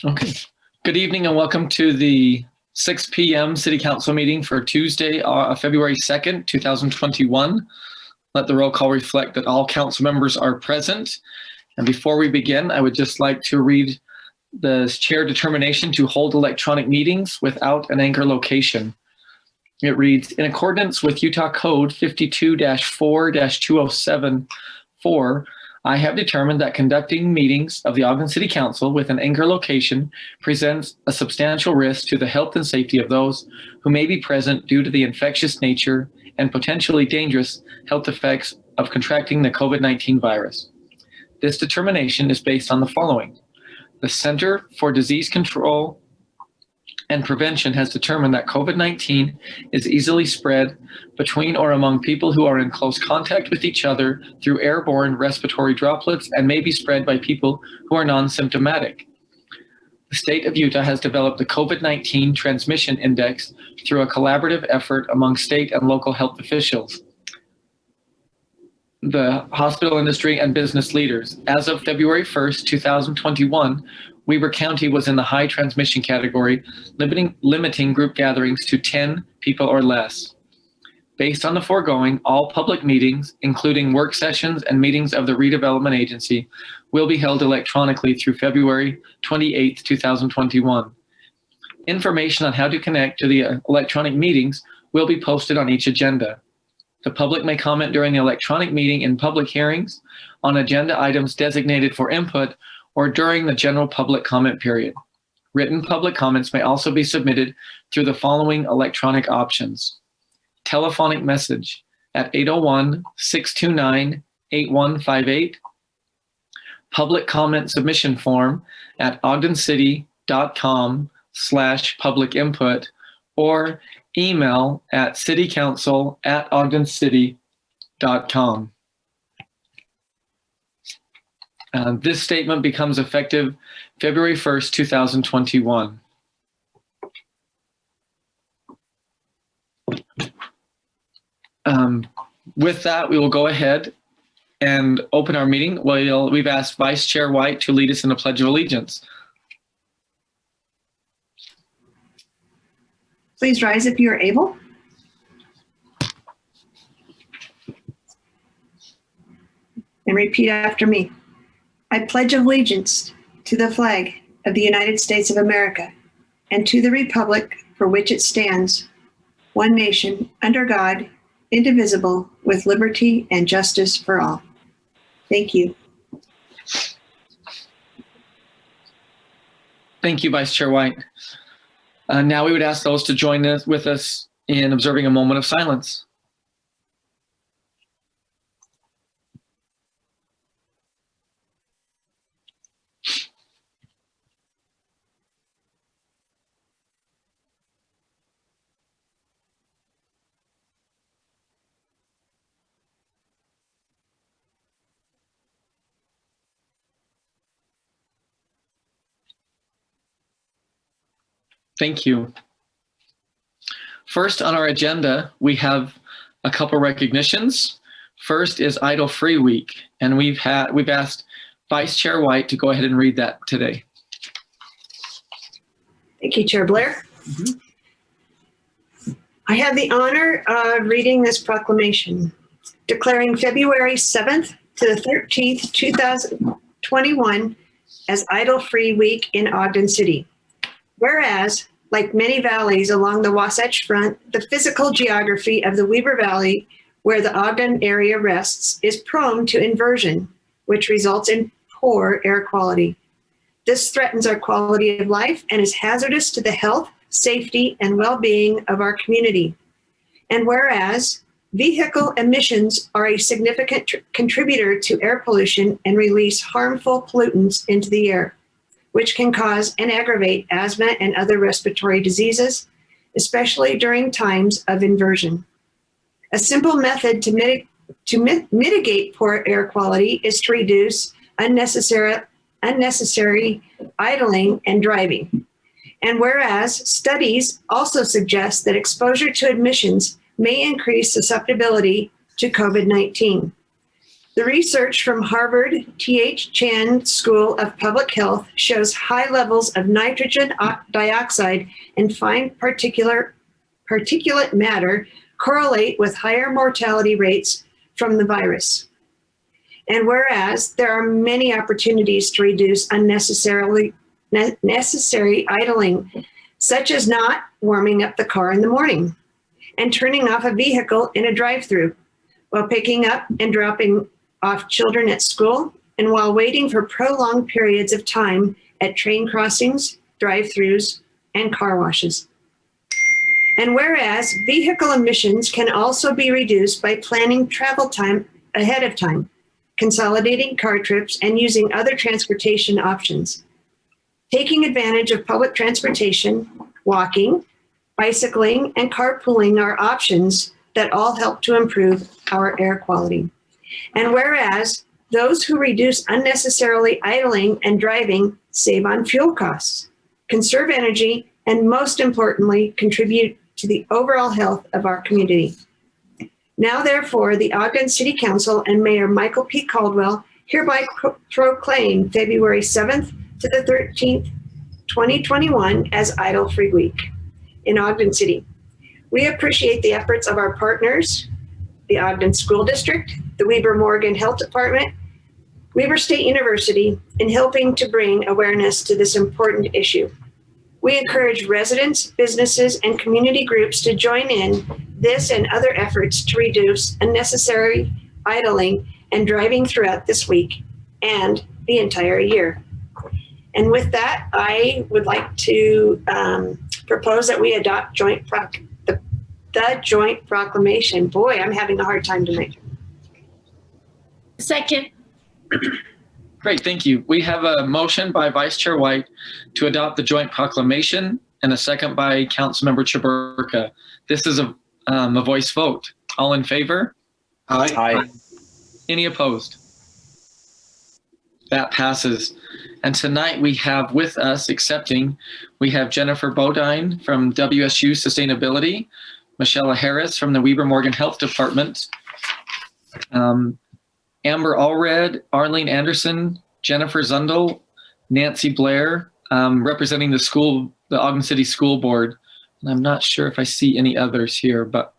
Okay. Good evening and welcome to the 6 p.m. City Council meeting for Tuesday, February 2nd, 2021. Let the roll call reflect that all council members are present. And before we begin, I would just like to read the chair determination to hold electronic meetings without an anchor location. It reads, in accordance with Utah Code 52-4-2074, I have determined that conducting meetings of the Ogden City Council with an anchor location presents a substantial risk to the health and safety of those who may be present due to the infectious nature and potentially dangerous health effects of contracting the COVID-19 virus. This determination is based on the following. The Center for Disease Control and Prevention has determined that COVID-19 is easily spread between or among people who are in close contact with each other through airborne respiratory droplets and may be spread by people who are non-symptomatic. The state of Utah has developed the COVID-19 Transmission Index through a collaborative effort among state and local health officials, the hospital industry, and business leaders. As of February 1st, 2021, Weber County was in the high transmission category, limiting group gatherings to 10 people or less. Based on the foregoing, all public meetings, including work sessions and meetings of the Redevelopment Agency, will be held electronically through February 28th, 2021. Information on how to connect to the electronic meetings will be posted on each agenda. The public may comment during the electronic meeting in public hearings, on agenda items designated for input, or during the general public comment period. Written public comments may also be submitted through the following electronic options. Telephonic message at 801-629-8158. Public comment submission form at ogdencity.com/public input, or email at citycouncil@ogdencity.com. This statement becomes effective February 1st, 2021. With that, we will go ahead and open our meeting. We've asked Vice Chair White to lead us in the Pledge of Allegiance. Please rise if you are able. And repeat after me. I pledge allegiance to the flag of the United States of America and to the republic for which it stands, one nation, under God, indivisible, with liberty and justice for all. Thank you. Thank you, Vice Chair White. Now we would ask those to join with us in observing a moment of silence. Thank you. First on our agenda, we have a couple recognitions. First is Idle Free Week, and we've asked Vice Chair White to go ahead and read that today. Thank you, Chair Blair. I have the honor of reading this proclamation, declaring February 7th to the 13th, 2021 as Idle Free Week in Ogden City. Whereas, like many valleys along the Wasatch Front, the physical geography of the Weber Valley, where the Ogden area rests, is prone to inversion, which results in poor air quality. This threatens our quality of life and is hazardous to the health, safety, and well-being of our community. And whereas, vehicle emissions are a significant contributor to air pollution and release harmful pollutants into the air, which can cause and aggravate asthma and other respiratory diseases, especially during times of inversion. A simple method to mitigate poor air quality is to reduce unnecessary idling and driving. And whereas studies also suggest that exposure to emissions may increase susceptibility to COVID-19. The research from Harvard T.H. Chan School of Public Health shows high levels of nitrogen dioxide and fine particulate matter correlate with higher mortality rates from the virus. And whereas there are many opportunities to reduce necessary idling, such as not warming up the car in the morning and turning off a vehicle in a drive-through while picking up and dropping off children at school, and while waiting for prolonged periods of time at train crossings, drive-throughs, and car washes. And whereas vehicle emissions can also be reduced by planning travel time ahead of time, consolidating car trips, and using other transportation options. Taking advantage of public transportation, walking, bicycling, and carpooling are options that all help to improve our air quality. And whereas those who reduce unnecessarily idling and driving save on fuel costs, conserve energy, and most importantly, contribute to the overall health of our community. Now, therefore, the Ogden City Council and Mayor Michael P. Caldwell hereby proclaim February 7th to the 13th, 2021 as Idle-Free Week in Ogden City. We appreciate the efforts of our partners, the Ogden School District, the Weber Morgan Health Department, Weber State University, in helping to bring awareness to this important issue. We encourage residents, businesses, and community groups to join in this and other efforts to reduce unnecessary idling and driving throughout this week and the entire year. And with that, I would like to propose that we adopt the joint proclamation. Boy, I'm having a hard time tonight. Second. Great, thank you. We have a motion by Vice Chair White to adopt the joint proclamation and a second by Councilmember Chaburka. This is a voice vote. All in favor? Aye. Aye. Any opposed? That passes. And tonight we have with us accepting, we have Jennifer Bodine from WSU Sustainability, Michelle Harris from the Weber Morgan Health Department, Amber Allred, Arlene Anderson, Jennifer Zundel, Nancy Blair, representing the Ogden City School Board. And I'm not sure if I see any others here, but.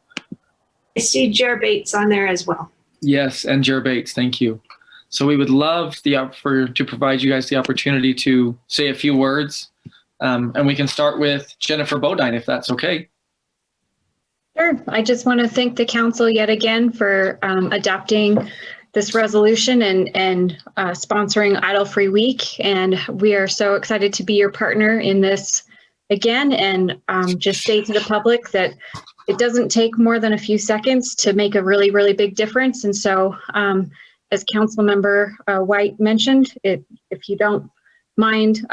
I see Jer Bates on there as well. Yes, and Jer Bates, thank you. So we would love to provide you guys the opportunity to say a few words. And we can start with Jennifer Bodine, if that's okay. Sure. I just want to thank the council yet again for adopting this resolution and sponsoring Idle-Free Week. And we are so excited to be your partner in this again, and just say to the public that it doesn't take more than a few seconds to make a really, really big difference. And so as Councilmember White mentioned, if you don't mind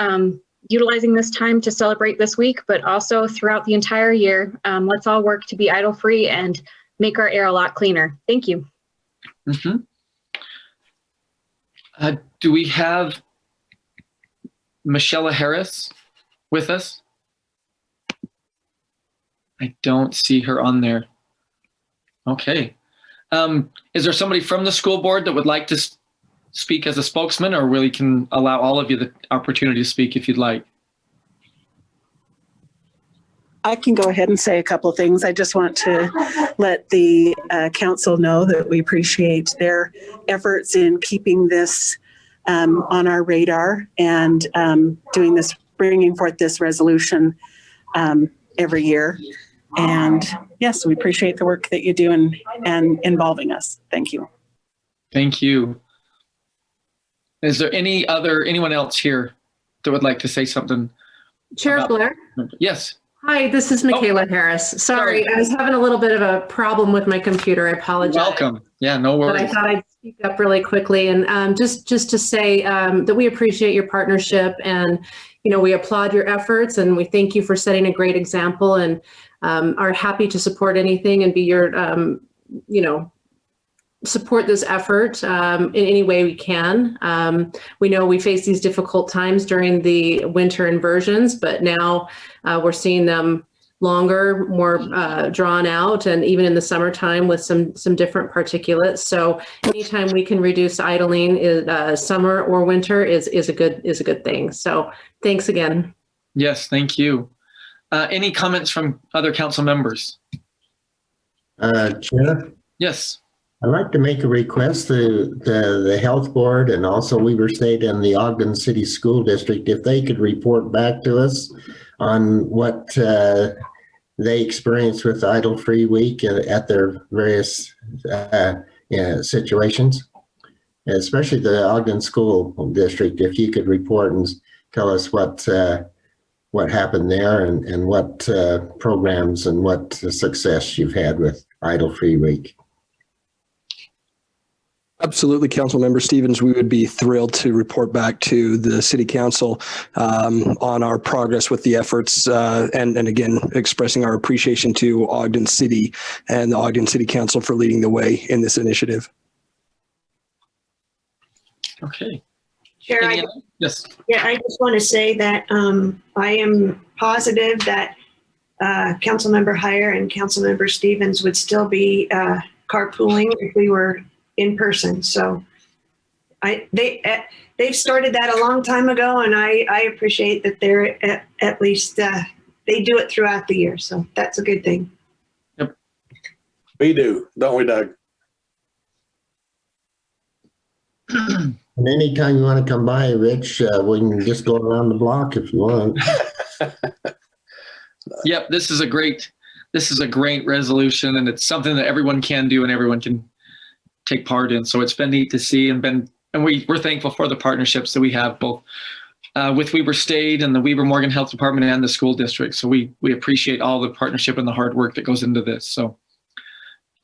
utilizing this time to celebrate this week, but also throughout the entire year, let's all work to be idle-free and make our air a lot cleaner. Thank you. Mm-hmm. Do we have Michelle Harris with us? I don't see her on there. Okay. Is there somebody from the school board that would like to speak as a spokesman, or really can allow all of you the opportunity to speak if you'd like? I can go ahead and say a couple of things. I just want to let the council know that we appreciate their efforts in keeping this on our radar and bringing forth this resolution every year. And yes, we appreciate the work that you do and involving us. Thank you. Thank you. Is there anyone else here that would like to say something? Chair Blair? Yes. Hi, this is Michaela Harris. Sorry, I was having a little bit of a problem with my computer. I apologize. Welcome. Yeah, no worries. But I thought I'd speak up really quickly and just to say that we appreciate your partnership, and we applaud your efforts, and we thank you for setting a great example, and are happy to support anything and be your support this effort in any way we can. We know we face these difficult times during the winter inversions, but now we're seeing them longer, more drawn out, and even in the summertime with some different particulates. So anytime we can reduce idling, summer or winter, is a good thing. So thanks again. Yes, thank you. Any comments from other council members? Chair, Yes. I'd like to make a request to the health board and also Weber State and the Ogden City School District, if they could report back to us on what they experienced with Idle Free Week at their various situations, especially the Ogden School District. If you could report and tell us what happened there and what programs and what success you've had with Idle Free Week. Absolutely, Councilmember Stevens. We would be thrilled to report back to the City Council on our progress with the efforts, and again, expressing our appreciation to Ogden City and the Ogden City Council for leading the way in this initiative. Okay. Chair, Yes. Yeah, I just want to say that I am positive that Councilmember Heyer and Councilmember Stevens would still be carpooling if we were in person. So they've started that a long time ago, and I appreciate that they're at least they do it throughout the year. So that's a good thing. Yep. We do, don't we, Doug? And anytime you want to come by, Rich, we can just go around the block if you want. Yep. This is a great resolution, and it's something that everyone can do and everyone can take part in. So it's been neat to see, and we're thankful for the partnerships that we have both with Weber State and the Weber Morgan Health Department and the school district. So we appreciate all the partnership and the hard work that goes into this. So,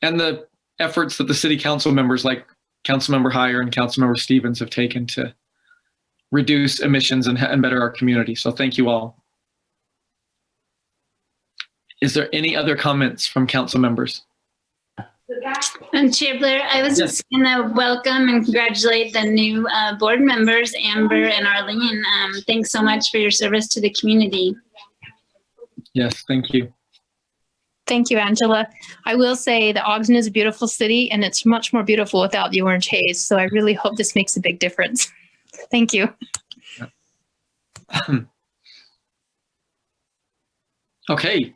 and the efforts that the city council members like Councilmember Heyer and Councilmember Stevens have taken to reduce emissions and better our community. So thank you all. Is there any other comments from council members? Chair Blair, I was just going to welcome and congratulate the new board members, Amber and Arlene. Thanks so much for your service to the community. Yes, thank you. Thank you, Angela. I will say that Ogden is a beautiful city, and it's much more beautiful without the orange haze. So I really hope this makes a big difference. Thank you. Okay.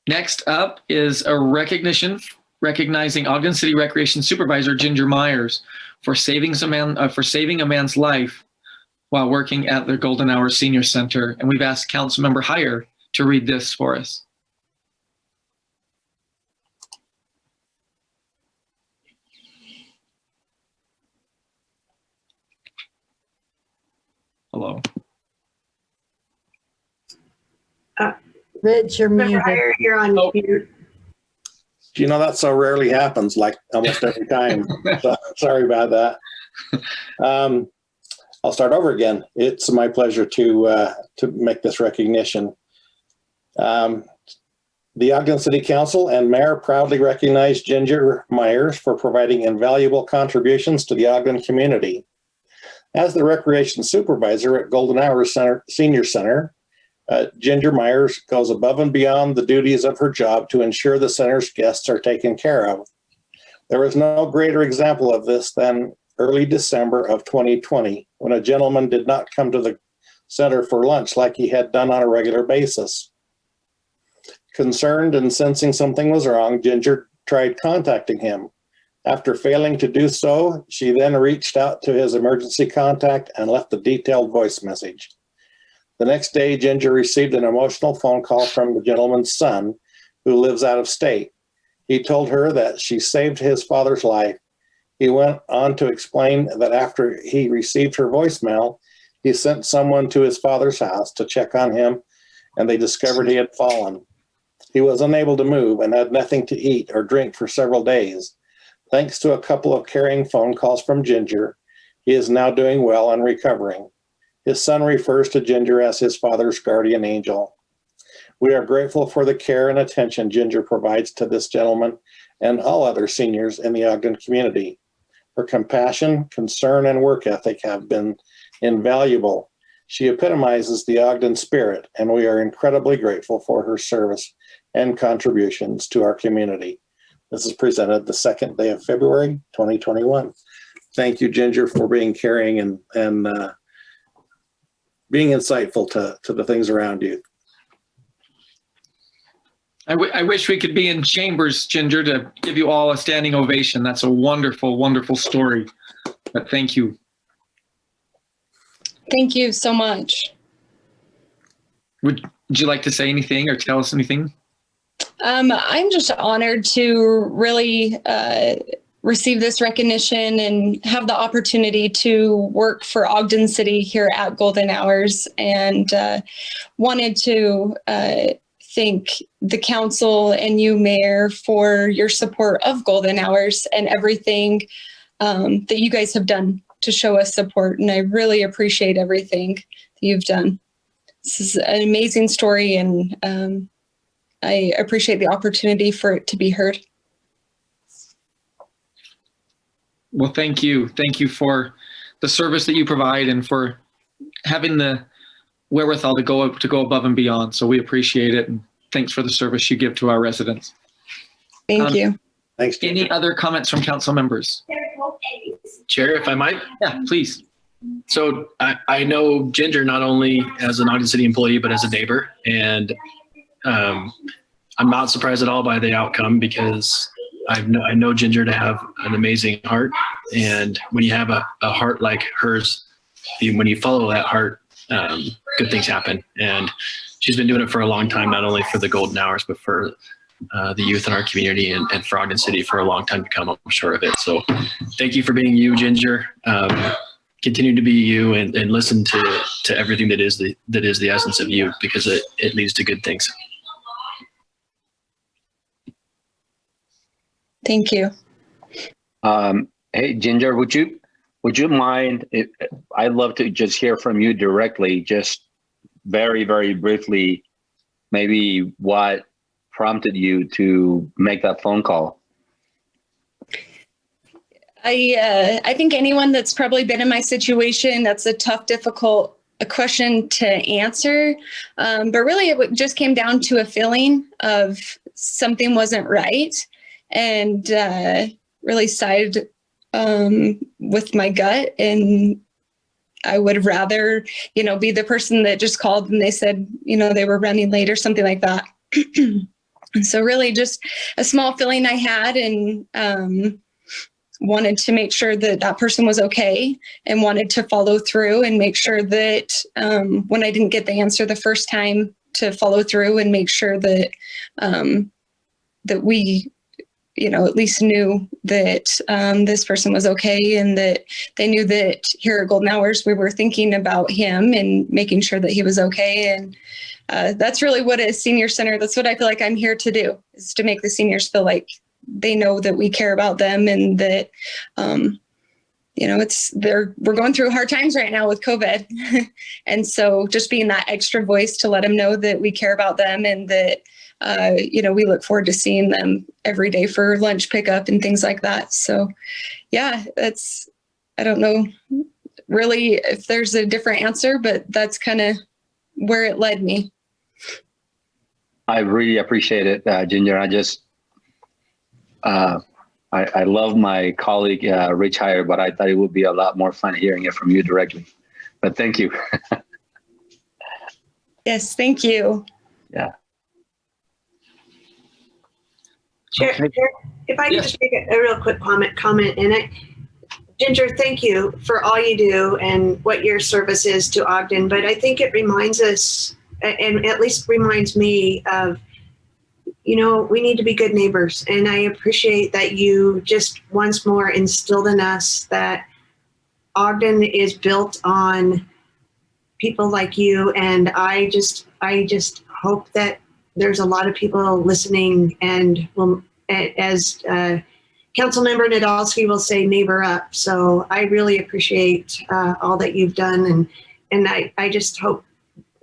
Next up is a recognizing Ogden City Recreation Supervisor Ginger Myers for saving a man's life while working at the Golden Hour Senior Center. And we've asked Councilmember Heyer to read this for us. Hello. Rich, you're Member muted. Heyer, you're on mute. Do you know that so rarely happens, like almost every time? So, sorry about that. I'll start over again. It's my pleasure to make this recognition. The Ogden City Council and Mayor proudly recognize Ginger Myers for providing invaluable contributions to the Ogden community. As the recreation supervisor at Golden Hour Senior Center, Ginger Myers goes above and beyond the duties of her job to ensure the center's guests are taken care of. There is no greater example of this than early December of 2020, when a gentleman did not come to the center for lunch like he had done on a regular basis. Concerned and sensing something was wrong, Ginger tried contacting him. After failing to do so, she then reached out to his emergency contact and left a detailed voice message. The next day, Ginger received an emotional phone call from the gentleman's son, who lives out of state. He told her that she saved his father's life. He went on to explain that after he received her voicemail, he sent someone to his father's house to check on him, and they discovered he had fallen. He was unable to move and had nothing to eat or drink for several days. Thanks to a couple of caring phone calls from Ginger, he is now doing well and recovering. His son refers to Ginger as his father's guardian angel. We are grateful for the care and attention Ginger provides to this gentleman and all other seniors in the Ogden community. Her compassion, concern, and work ethic have been invaluable. She epitomizes the Ogden spirit, and we are incredibly grateful for her service and contributions to our community. This is presented the second day of February, 2021. Thank you, Ginger, for being caring and being insightful to the things around you. I wish we could be in chambers, Ginger, to give you all a standing ovation. That's a wonderful, wonderful story. But thank you. Thank you so much. Would you like to say anything or tell us anything? I'm just honored to really receive this recognition and have the opportunity to work for Ogden City here at Golden Hours, and wanted to thank the council and you, Mayor, for your support of Golden Hours and everything that you guys have done to show us support. And I really appreciate everything that you've done. This is an amazing story, and I appreciate the opportunity for it to be heard. Well, thank you. Thank you for the service that you provide and for having the wherewithal to go above and beyond. So we appreciate it. And thanks for the service you give to our residents. Thank you. Thanks, Ginger. Any other comments from council members? Chair, if I might. Yeah, please. So I know Ginger not only as an Ogden City employee, but as a neighbor. And I'm not surprised at all by the outcome, because I know Ginger to have an amazing heart. And when you have a heart like hers, when you follow that heart, good things happen. And she's been doing it for a long time, not only for the Golden Hours, but for the youth in our community and for Ogden City for a long time to come, I'm sure of it. So thank you for being you, Ginger. Continue to be you and listen to everything that is the essence of you, because it leads to good things. Thank you. Hey, Ginger, would you mind I'd love to just hear from you directly, just very, very briefly, maybe what prompted you to make that phone call? I think anyone that's probably been in my situation, that's a tough, difficult question to answer. But really it just came down to a feeling of something wasn't right, and really sided with my gut. And I would rather, be the person that just called and they said, they were running late or something like that. So really just a small feeling I had, and wanted to make sure that that person was okay, and wanted to follow through and make sure that when I didn't get the answer the first time, to follow through and make sure that that we at least knew that this person was okay, and that they knew that here at Golden Hours we were thinking about him and making sure that he was okay. And that's really what a senior center, that's what I feel like I'm here to do, is to make the seniors feel like they know that we care about them, and that we're going through hard times right now with COVID. And so just being that extra voice to let them know that we care about them, and that we look forward to seeing them every day for lunch pickup and things like that. So yeah, I don't know really if there's a different answer, but that's kind of where it led me. I really appreciate it, Ginger. I love my colleague, Rich Heyer, but I thought it would be a lot more fun hearing it from you directly. But thank you. Yes, thank you. Yeah. Chair, if I could just make a real quick comment in it. Ginger, thank you for all you do and what your service is to Ogden. But I think it reminds us, and at least reminds me of, we need to be good neighbors. And I appreciate that you just once more instilled in us that Ogden is built on people like you. And I just hope that there's a lot of people listening, and as Council Member Nadolski will say, neighbor up. So I really appreciate all that you've done. And I just hope,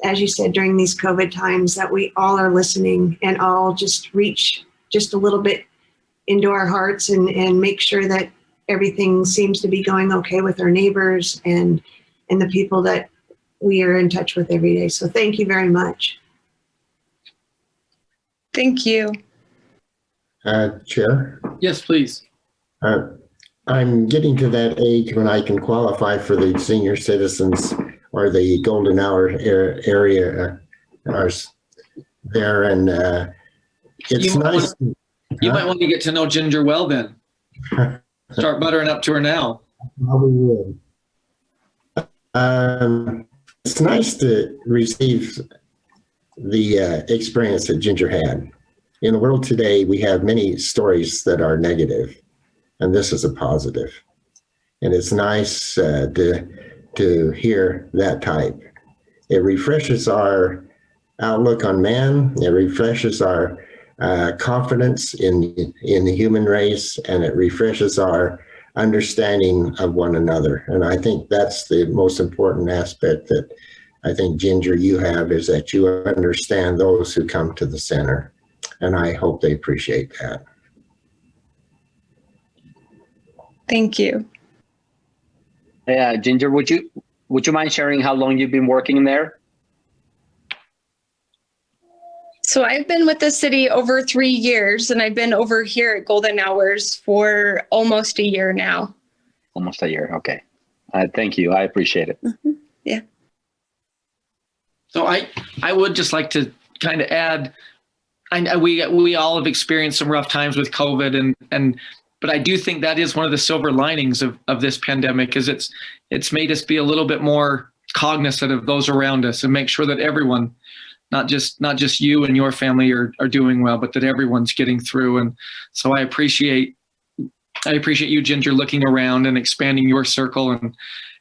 as you said, during these COVID times, that we all are listening and all just reach just a little bit into our hearts and make sure that everything seems to be going okay with our neighbors and the people that we are in touch with every day. So thank you very much. Thank you. Chair, Yes, please. I'm getting to that age when I can qualify for the senior citizens or the golden hour area there, and it's You might nice. You might want to get to know Ginger well then. Start buttering up to her now. Probably would. It's nice to receive the experience that Ginger had. In the world today, we have many stories that are negative, and this is a positive. And it's nice to hear that type. It refreshes our outlook on man. It refreshes our confidence in the human race, and it refreshes our understanding of one another. And I think that's the most important aspect that I think, Ginger, you have, is that you understand those who come to the center. And I hope they appreciate that. Thank you. Yeah, Ginger, would you mind sharing how long you've been working there? So I've been with the city over 3 years, and I've been over here at Golden Hours for almost a year now. Almost a year. Okay. Thank you. I appreciate it. Mm-hmm. Yeah. So I would just like to kind of add, we all have experienced some rough times with COVID, but I do think that is one of the silver linings of this pandemic, is it's made us be a little bit more cognizant of those around us and make sure that everyone, not just you and your family are doing well, but that everyone's getting through. And so I appreciate you, Ginger, looking around and expanding your circle and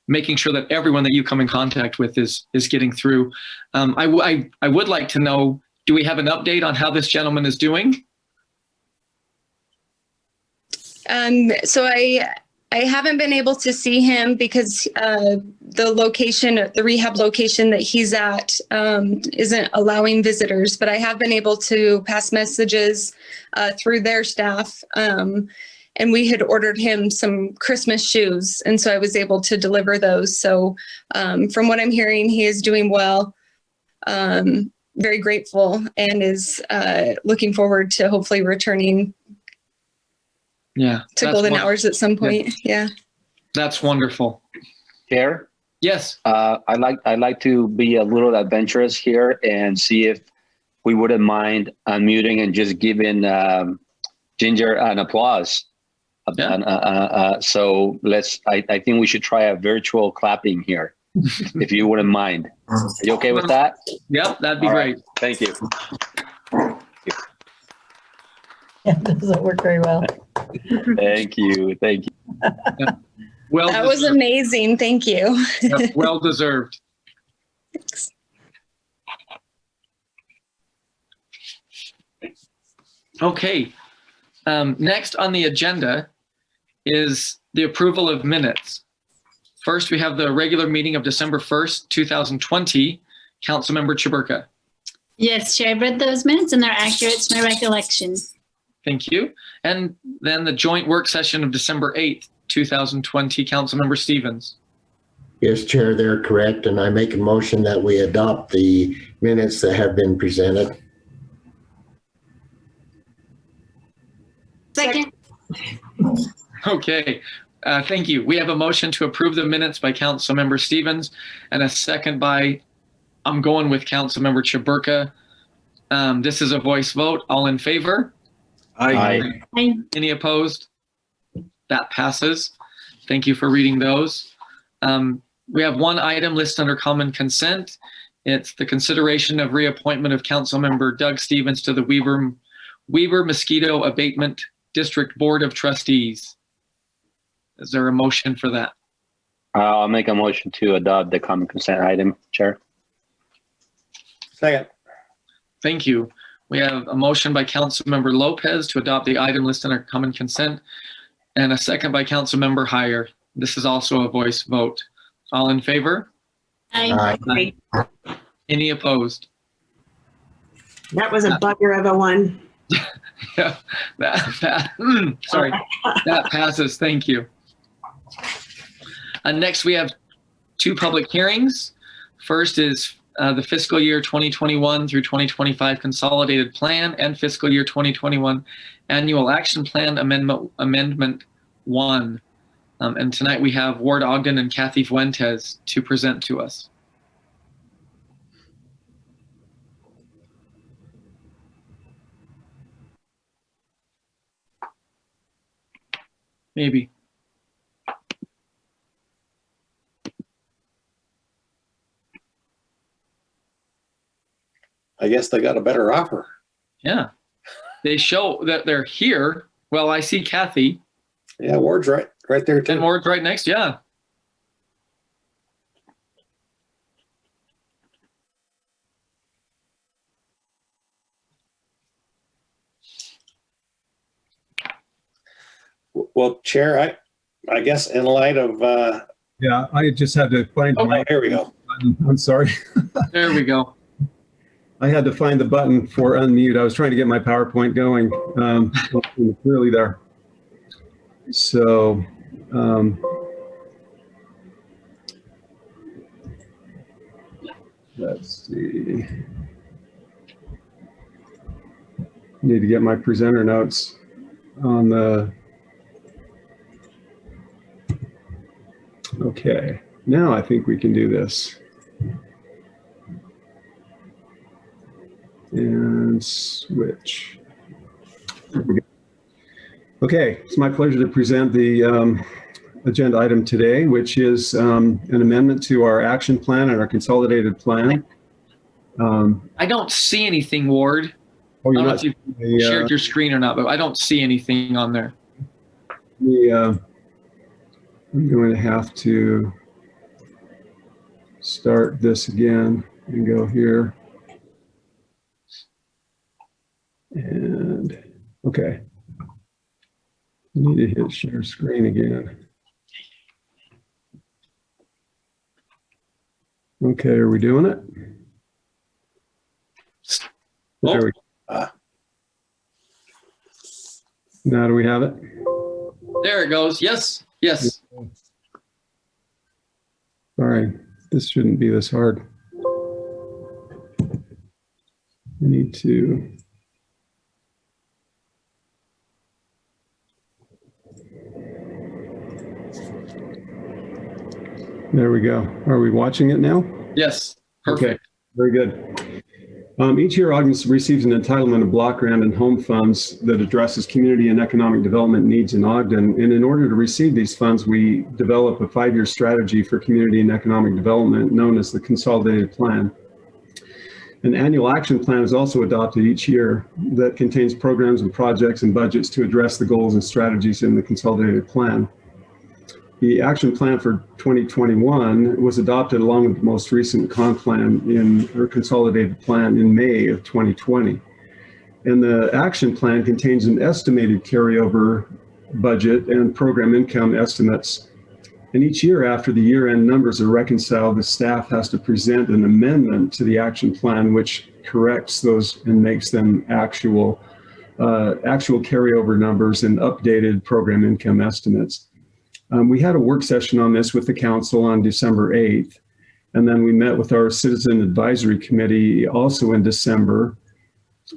making sure that everyone that you come in contact with is getting through. I would like to know, do we have an update on how this gentleman is doing? So I haven't been able to see him because the rehab location that he's at isn't allowing visitors, but I have been able to pass messages through their staff. And we had ordered him some Christmas shoes, and so I was able to deliver those. So from what I'm hearing, he is doing well, very grateful, and is looking forward to hopefully returning to Golden Hours at some point. Yeah. That's wonderful. Chair? Yes. I'd like to be a little adventurous here and see if we wouldn't mind unmuting and just giving Ginger an applause. Yeah. So I think we should try a virtual clapping here, if you wouldn't mind. Are you okay with that? Yep, that'd be great. Thank you. Yeah, it doesn't work very well. Thank you. Yeah. Well, That was amazing. Thank you. Yep, well deserved. Thanks. Okay. Next on the agenda is the approval of minutes. First, we have the regular meeting of December 1st, 2020. Councilmember Chiburka. Yes, Chair, I read those minutes and they're accurate to my recollection. Thank you. And then the joint work session of December 8th, 2020. Councilmember Stevens. Yes, Chair, they're correct. And I make a motion that we adopt the minutes that have been presented. Second. Okay. Thank you. We have a motion to approve the minutes by Councilmember Stevens and a second by, I'm going with Councilmember Chiburka. This is a voice vote. All in favor? Aye. Aye. Any opposed? That passes. Thank you for reading those. We have one item listed under common consent. It's the consideration of reappointment of Councilmember Doug Stevens to the Weber Mosquito Abatement District Board of Trustees. Is there a motion for that? I'll make a motion to adopt the common consent item, Chair. Second. Thank you. We have a motion by Councilmember Lopez to adopt the item listed under common consent and a second by Councilmember Heyer. This is also a voice vote. All in favor? Aye. Aye. Any opposed? That was a bugger of a one. Yeah, sorry, that passes. Thank you. Next, we have two public hearings. First is the fiscal year 2021 through 2025 consolidated plan and fiscal year 2021 annual action plan amendment 1. And tonight we have Ward Ogden and Kathy Fuentes to present to us. Maybe. I guess they got a better offer. Yeah. They show that they're here. Well, I see Kathy. Yeah, Ward's right there too. And Ward's right next. Yeah. Well, Chair, I guess in light of yeah, I just had to find my. Here we go. Button. I'm sorry. There we go. I had to find the button for unmute. I was trying to get my PowerPoint going. Clearly there. So, let's see. Need to get my presenter notes on the. Okay, now I think we can do this. And switch. There we go. Okay, it's my pleasure to present the agenda item today, which is an amendment to our action plan and our consolidated plan. I don't see anything, Ward. Oh, you're I don't not know if you shared your screen or not, but I don't see anything on there. I'm going to have to start this again and go here. And okay, I need to hit share screen again. Okay, are we doing it? There we go. Now do we have it? There it goes. Yes. Yes. Sorry, this shouldn't be this hard. I need to. There we go. Are we watching it now? Yes. Perfect. Okay, very good. Each year, Ogden receives an entitlement of block grant and home funds that addresses community and economic development needs in Ogden. And in order to receive these funds, we develop a 5-year strategy for community and economic development known as the Consolidated Plan. An annual action plan is also adopted each year that contains programs and projects and budgets to address the goals and strategies in the Consolidated Plan. The action plan for 2021 was adopted along with the most recent consolidated plan in May of 2020. And the action plan contains an estimated carryover budget and program income estimates. And each year after the year-end numbers are reconciled, the staff has to present an amendment to the action plan, which corrects those and makes them actual carryover numbers and updated program income estimates. We had a work session on this with the council on December 8th, and then we met with our Citizen Advisory Committee also in December.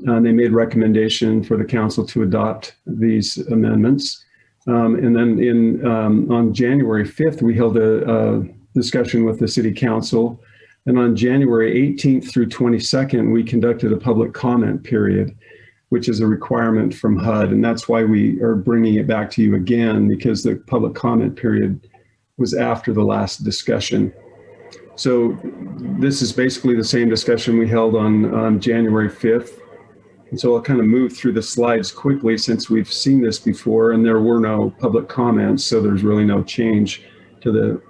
They made recommendation for the council to adopt these amendments. And then on January 5th, we held a discussion with the City Council. And on January 18th through 22nd, we conducted a public comment period, which is a requirement from HUD. And that's why we are bringing it back to you again, because the public comment period was after the last discussion. So this is basically the same discussion we held on January 5th. And so I'll kind of move through the slides quickly since we've seen this before and there were no public comments. So there's really no change to the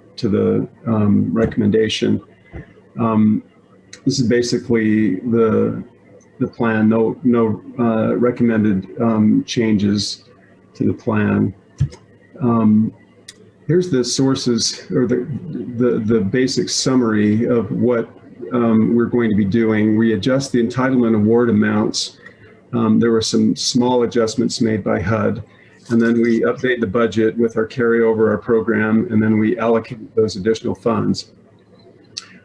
recommendation. This is basically the plan, no recommended changes to the plan. Here's the sources or the basic summary of what we're going to be doing. We adjust the entitlement award amounts. There were some small adjustments made by HUD, and then we update the budget with our carryover, our program, and then we allocate those additional funds.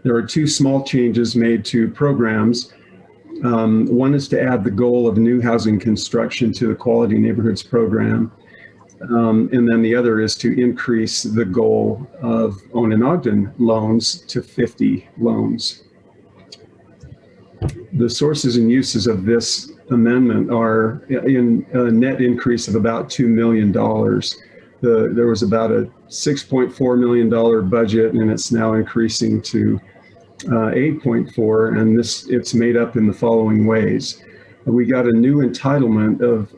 There are two small changes made to programs. One is to add the goal of new housing construction to the Quality Neighborhoods program. And then the other is to increase the goal of Owen and Ogden loans to 50 loans. The sources and uses of this amendment are in a net increase of about $2 million. There was about a $6.4 million budget, and it's now increasing to 8.4, and it's made up in the following ways. We got a new entitlement of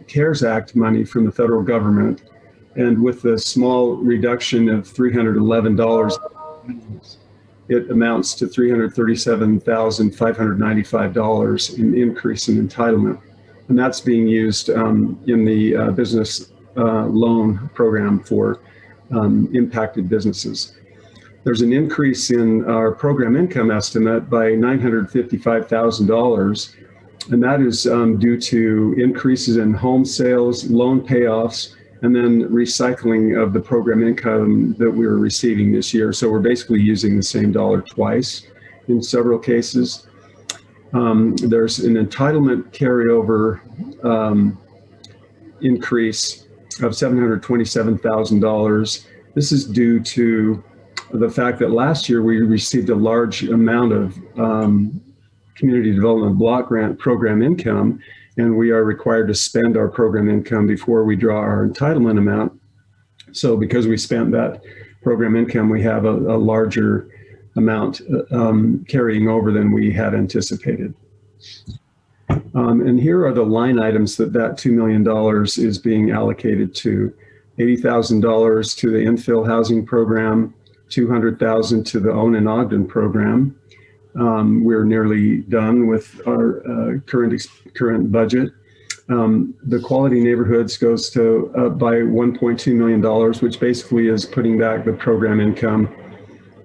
CARES Act money from the federal government, and with a small reduction of $311, it amounts to $337,595 in increase in entitlement. And that's being used in the business loan program for impacted businesses. There's an increase in our program income estimate by $955,000, and that is due to increases in home sales, loan payoffs, and then recycling of the program income that we were receiving this year. So we're basically using the same dollar twice in several cases. There's an entitlement carryover increase of $727,000. This is due to the fact that last year we received a large amount of community development block grant program income, and we are required to spend our program income before we draw our entitlement amount. So because we spent that program income, we have a larger amount carrying over than we had anticipated. And here are the line items that $2 million is being allocated to. $80,000 to the infill housing program, $200,000 to the Owen and Ogden program. We're nearly done with our current budget. The Quality Neighborhoods goes to by $1.2 million, which basically is putting back the program income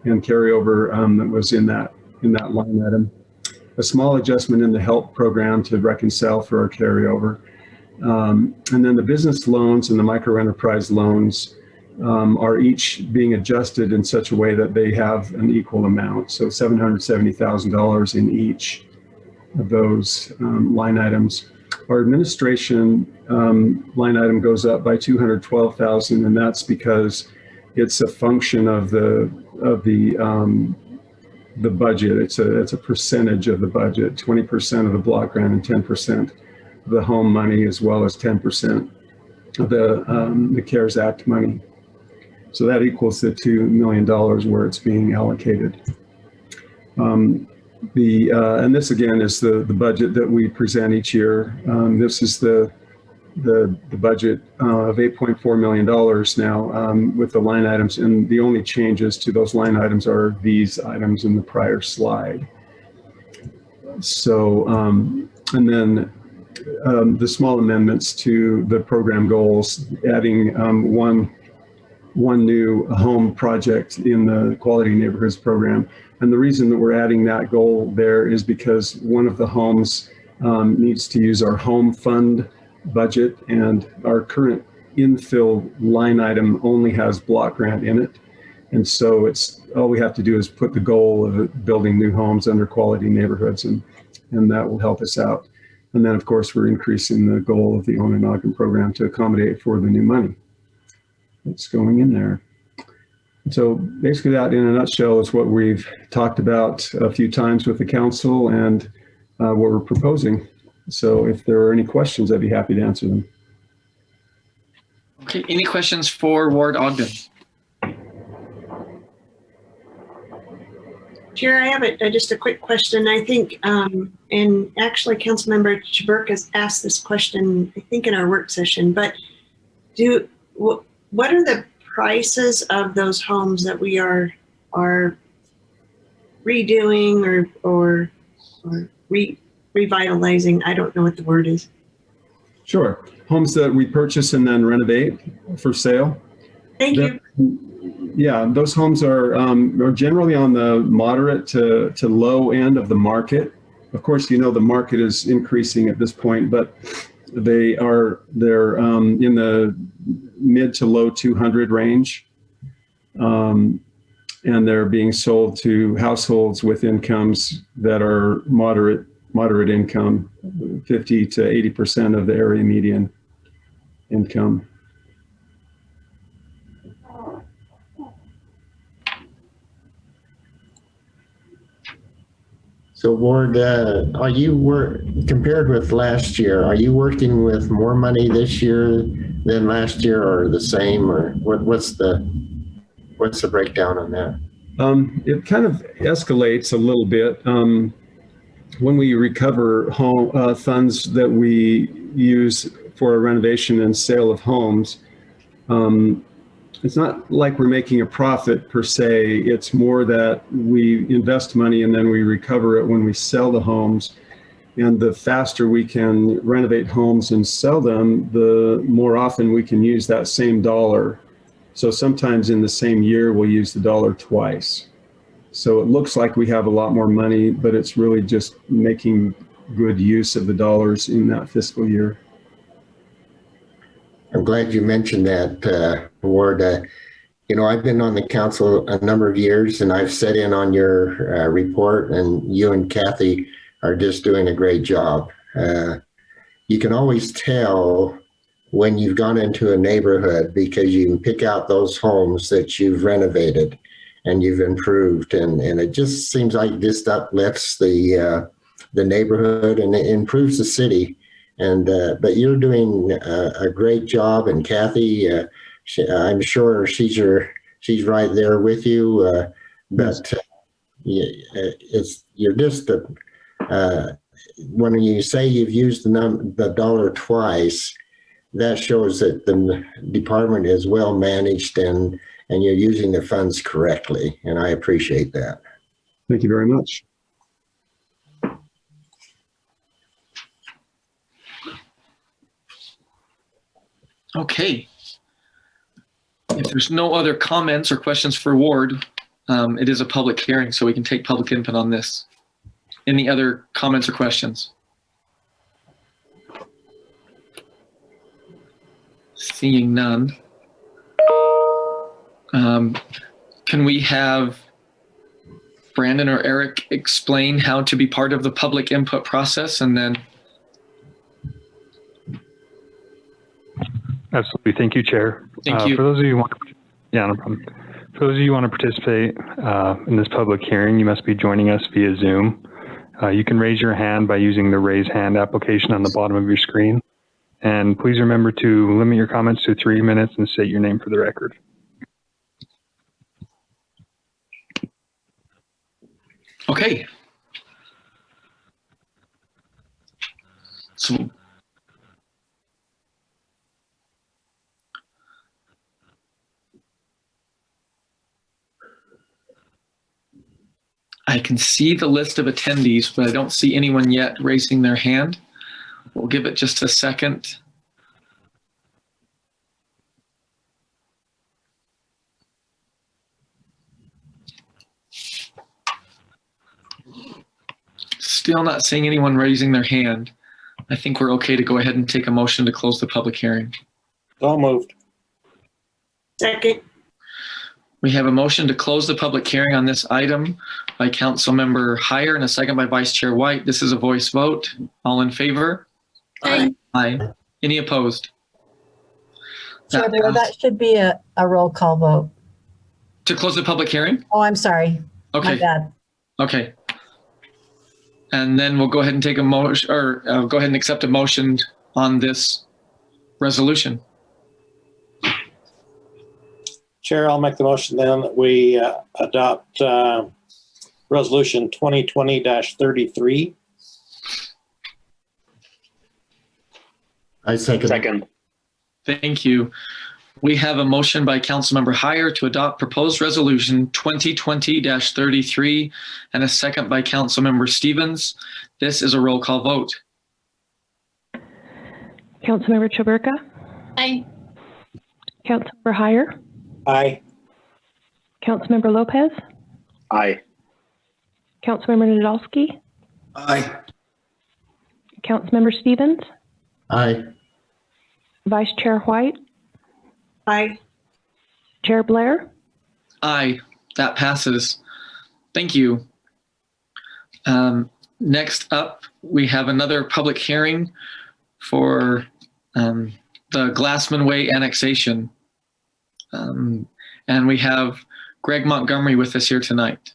and carryover that was in that line item. A small adjustment in the HELP program to reconcile for our carryover. And then the business loans and the micro enterprise loans are each being adjusted in such a way that they have an equal amount. So $770,000 in each of those line items. Our administration line item goes up by $212,000, and that's because it's a function of the budget. It's a percentage of the budget, 20% of the block grant and 10% of the home money, as well as 10% of the CARES Act money. So that equals the $2 million where it's being allocated. And this again is the budget that we present each year. This is the budget of $8.4 million now with the line items, and the only changes to those line items are these items in the prior slide. So, and then the small amendments to the program goals, adding one new home project in the Quality Neighborhoods program. And the reason that we're adding that goal there is because one of the homes needs to use our home fund budget, and our current infill line item only has block grant in it. And so it's all we have to do is put the goal of building new homes under Quality Neighborhoods, and that will help us out. And then of course we're increasing the goal of the Owen and Ogden program to accommodate for the new money that's going in there. So basically that in a nutshell is what we've talked about a few times with the council and what we're proposing. So if there are any questions, I'd be happy to answer them. Okay, any questions for Ward Ogden? Chair, I have just a quick question. I think, and actually Councilmember Chaburk has asked this question, I think in our work session, but what are the prices of those homes that we are redoing or revitalizing? I don't know what the word is. Sure. Homes that we purchase and then renovate for sale. Thank you. Yeah, those homes are generally on the moderate to low end of the market. Of course, you know, the market is increasing at this point, but they're in the mid to low 200 range. and they're being sold to households with incomes that are moderate income, 50 to 80% of the area median income. So Ward, compared with last year, are you working with more money this year than last year, or the same, or what's the breakdown on that? It kind of escalates a little bit. When we recover home funds that we use for renovation and sale of homes, it's not like we're making a profit per se. It's more that we invest money and then we recover it when we sell the homes. And the faster we can renovate homes and sell them, the more often we can use that same dollar. So sometimes in the same year, we'll use the dollar twice. So it looks like we have a lot more money, but it's really just making good use of the dollars in that fiscal year. I'm glad you mentioned that, Ward. I've been on the council a number of years, and I've sat in on your report, and you and Kathy are just doing a great job. You can always tell when you've gone into a neighborhood because you can pick out those homes that you've renovated and you've improved, and it just seems like this uplifts the neighborhood and it improves the city. And but you're doing a great job, and Kathy, I'm sure she's right there with you. But you're just when you say you've used the dollar twice, that shows that the department is well managed and you're using the funds correctly, and I appreciate that. Thank you very much. Okay. If there's no other comments or questions for Ward, it is a public hearing, so we can take public input on this. Any other comments or questions? Seeing none. Can we have Brandon or Eric explain how to be part of the public input process, and then Absolutely. Thank you, Chair. Thank you. For those of you who want no problem. For those of you who want to participate in this public hearing, you must be joining us via Zoom. You can raise your hand by using the raise hand application on the bottom of your screen. And please remember to limit your comments to 3 minutes and state your name for the record. Okay. So I can see the list of attendees, but I don't see anyone yet raising their hand. We'll give it just a second. Still not seeing anyone raising their hand. I think we're okay to go ahead and take a motion to close the public hearing. So moved. Second. We have a motion to close the public hearing on this item by Councilmember Heyer and a second by Vice Chair White. This is a voice vote. All in favor? Aye. Aye. Any opposed? Chair Blair, that should be a roll call vote. To close the public hearing? Oh, I'm sorry. Okay. My bad. Okay. And then we'll go ahead and take a motion, or go ahead and accept a motion on this resolution. Chair, I'll make the motion then that we adopt resolution 2020-33. I second. Thank you. We have a motion by Councilmember Heyer to adopt proposed resolution 2020-33 and a second by Councilmember Stevens. This is a roll call vote. Councilmember Chaburka? Aye. Councilmember Heyer? Aye. Councilmember Lopez? Aye. Councilmember Nadolski? Aye. Councilmember Stevens? Aye. Vice Chair White? Aye. Chair Blair? Aye. That passes. Thank you. Next up, we have another public hearing for the Glassman Way annexation. And we have Greg Montgomery with us here tonight.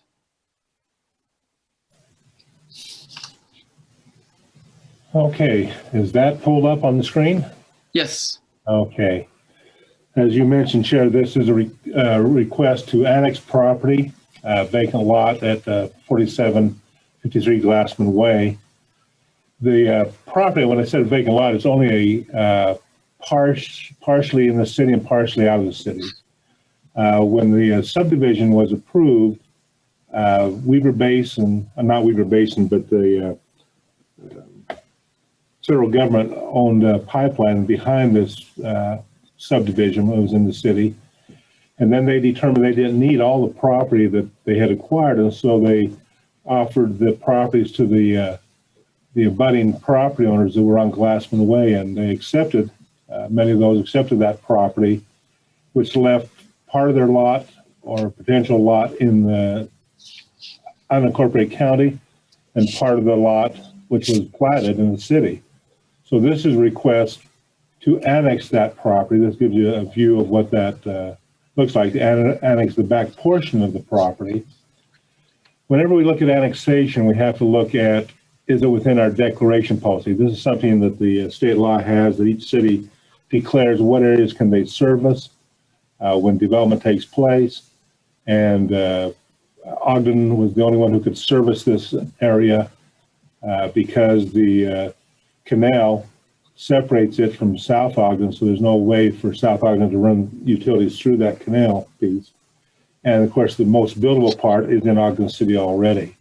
Okay, is that pulled up on the screen? Yes. Okay. As you mentioned, Chair, this is a request to annex property, vacant lot at 4753 Glassman Way. The property, when I said vacant lot, it's only a partially in the city and partially out of the city. When the subdivision was approved, Weaver Basin, not Weaver Basin, but the federal government owned a pipeline behind this subdivision. It was in the city. And then they determined they didn't need all the property that they had acquired. And so they offered the properties to the abutting property owners that were on Glassman Way. And they accepted, many of those accepted that property, which left part of their lot or potential lot in the unincorporated county and part of the lot which was platted in the city. So this is a request to annex that property. This gives you a view of what that looks like, to annex the back portion of the property. Whenever we look at annexation, we have to look at, is it within our declaration policy? This is something that the state law has, that each city declares what areas can they service when development takes place. And Ogden was the only one who could service this area because the canal separates it from South Ogden, so there's no way for South Ogden to run utilities through that canal piece. And of course, the most buildable part is in Ogden City already.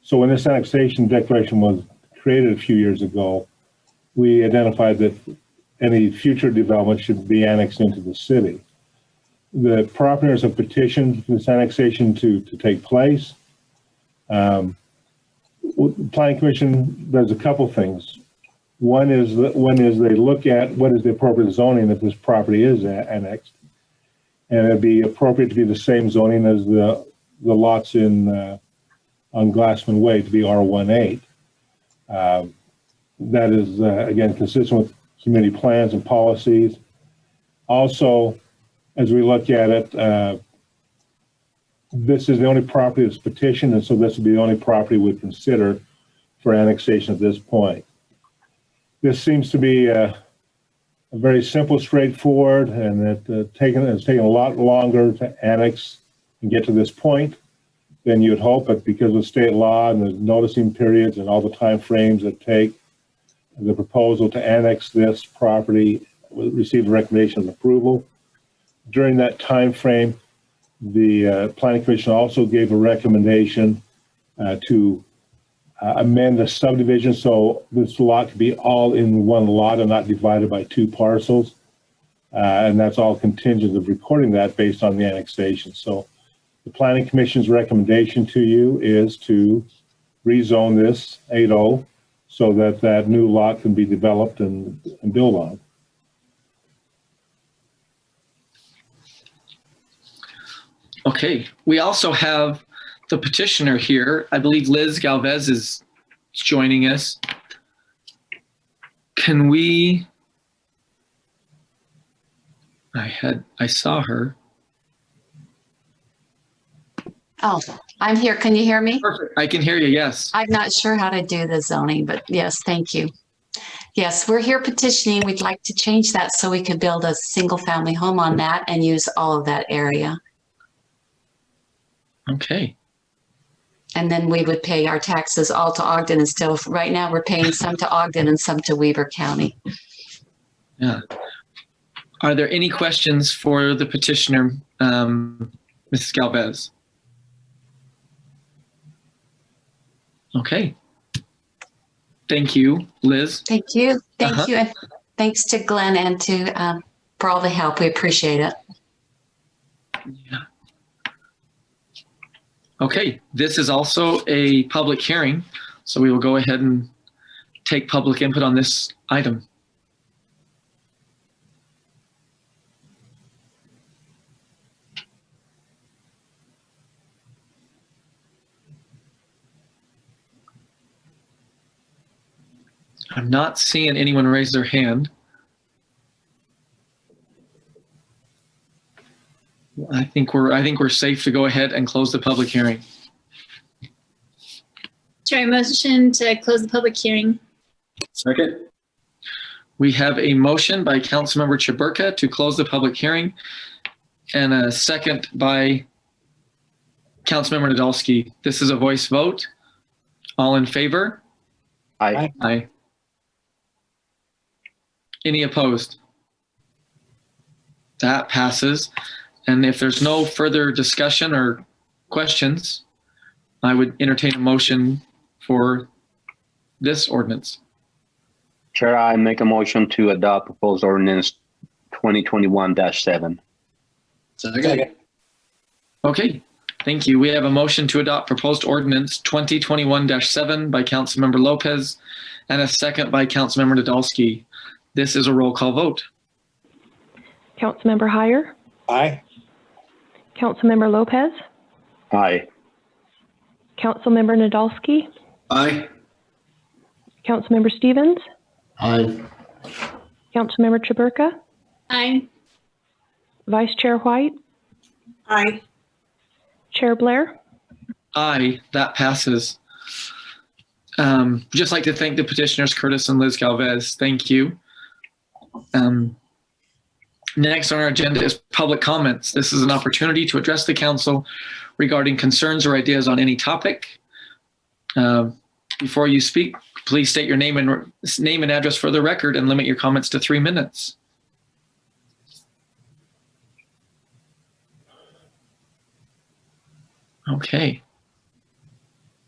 So when this annexation declaration was created a few years ago, we identified that any future development should be annexed into the city. The property owners have petitioned for this annexation to take place. The Planning Commission does a couple things. One is they look at what is the appropriate zoning if this property is annexed, and it'd be appropriate to be the same zoning as the lots in on Glassman Way, to be R18. That is again consistent with community plans and policies. Also, as we look at it, this is the only property that's petitioned, and so this would be the only property we'd consider for annexation at this point. This seems to be a very simple, straightforward, and it's taken a lot longer to annex and get to this point than you'd hope, but because of state law and the noticing periods and all the time frames that take, the proposal to annex this property received a recommendation of approval. During that time frame, the Planning Commission also gave a recommendation to amend the subdivision so this lot could be all in one lot and not divided by two parcels. And that's all contingent of recording that based on the annexation. So the Planning Commission's recommendation to you is to rezone this 8-0 so that that new lot can be developed and built on. Okay, we also have the petitioner here. I believe Liz Galvez is joining us. Can we, I saw her. Oh, I'm here. Can you hear me? Perfect. I can hear you, yes. I'm not sure how to do the zoning, but yes, thank you. Yes, we're here petitioning. We'd like to change that so we could build a single family home on that and use all of that area. Okay. And then we would pay our taxes all to Ogden instead of, right now we're paying some to Ogden and some to Weaver County. Yeah. Are there any questions for the petitioner, Mrs. Galvez? Okay. Thank you, Liz. Thank you. Thank you. And thanks to Glenn and to for all the help. We appreciate it. Yeah. Okay, this is also a public hearing, so we will go ahead and take public input on this item. I'm not seeing anyone raise their hand. I think we're safe to go ahead and close the public hearing. Chair, motion to close the public hearing. Second. We have a motion by Councilmember Chaburka to close the public hearing and a second by Councilmember Nadolski. This is a voice vote. All in favor? Aye. Aye. Any opposed? That passes. And if there's no further discussion or questions, I would entertain a motion for this ordinance. Chair, I make a motion to adopt proposed ordinance 2021-7. Second. Okay, thank you. We have a motion to adopt proposed ordinance 2021-7 by Councilmember Lopez and a second by Councilmember Nadolski. This is a roll call vote. Councilmember Heyer, Aye. Councilmember Lopez, Aye. Councilmember Nadolski, Aye. Councilmember Stevens, Aye. Councilmember Chaburka, Aye. Vice Chair White, Aye. Chair Blair. Aye, that passes. Just like to thank the petitioners, Curtis and Liz Galvez. Thank you. Next on our agenda is public comments. This is an opportunity to address the council regarding concerns or ideas on any topic. Before you speak, please state your name and address for the record and limit your comments to 3 minutes. Okay.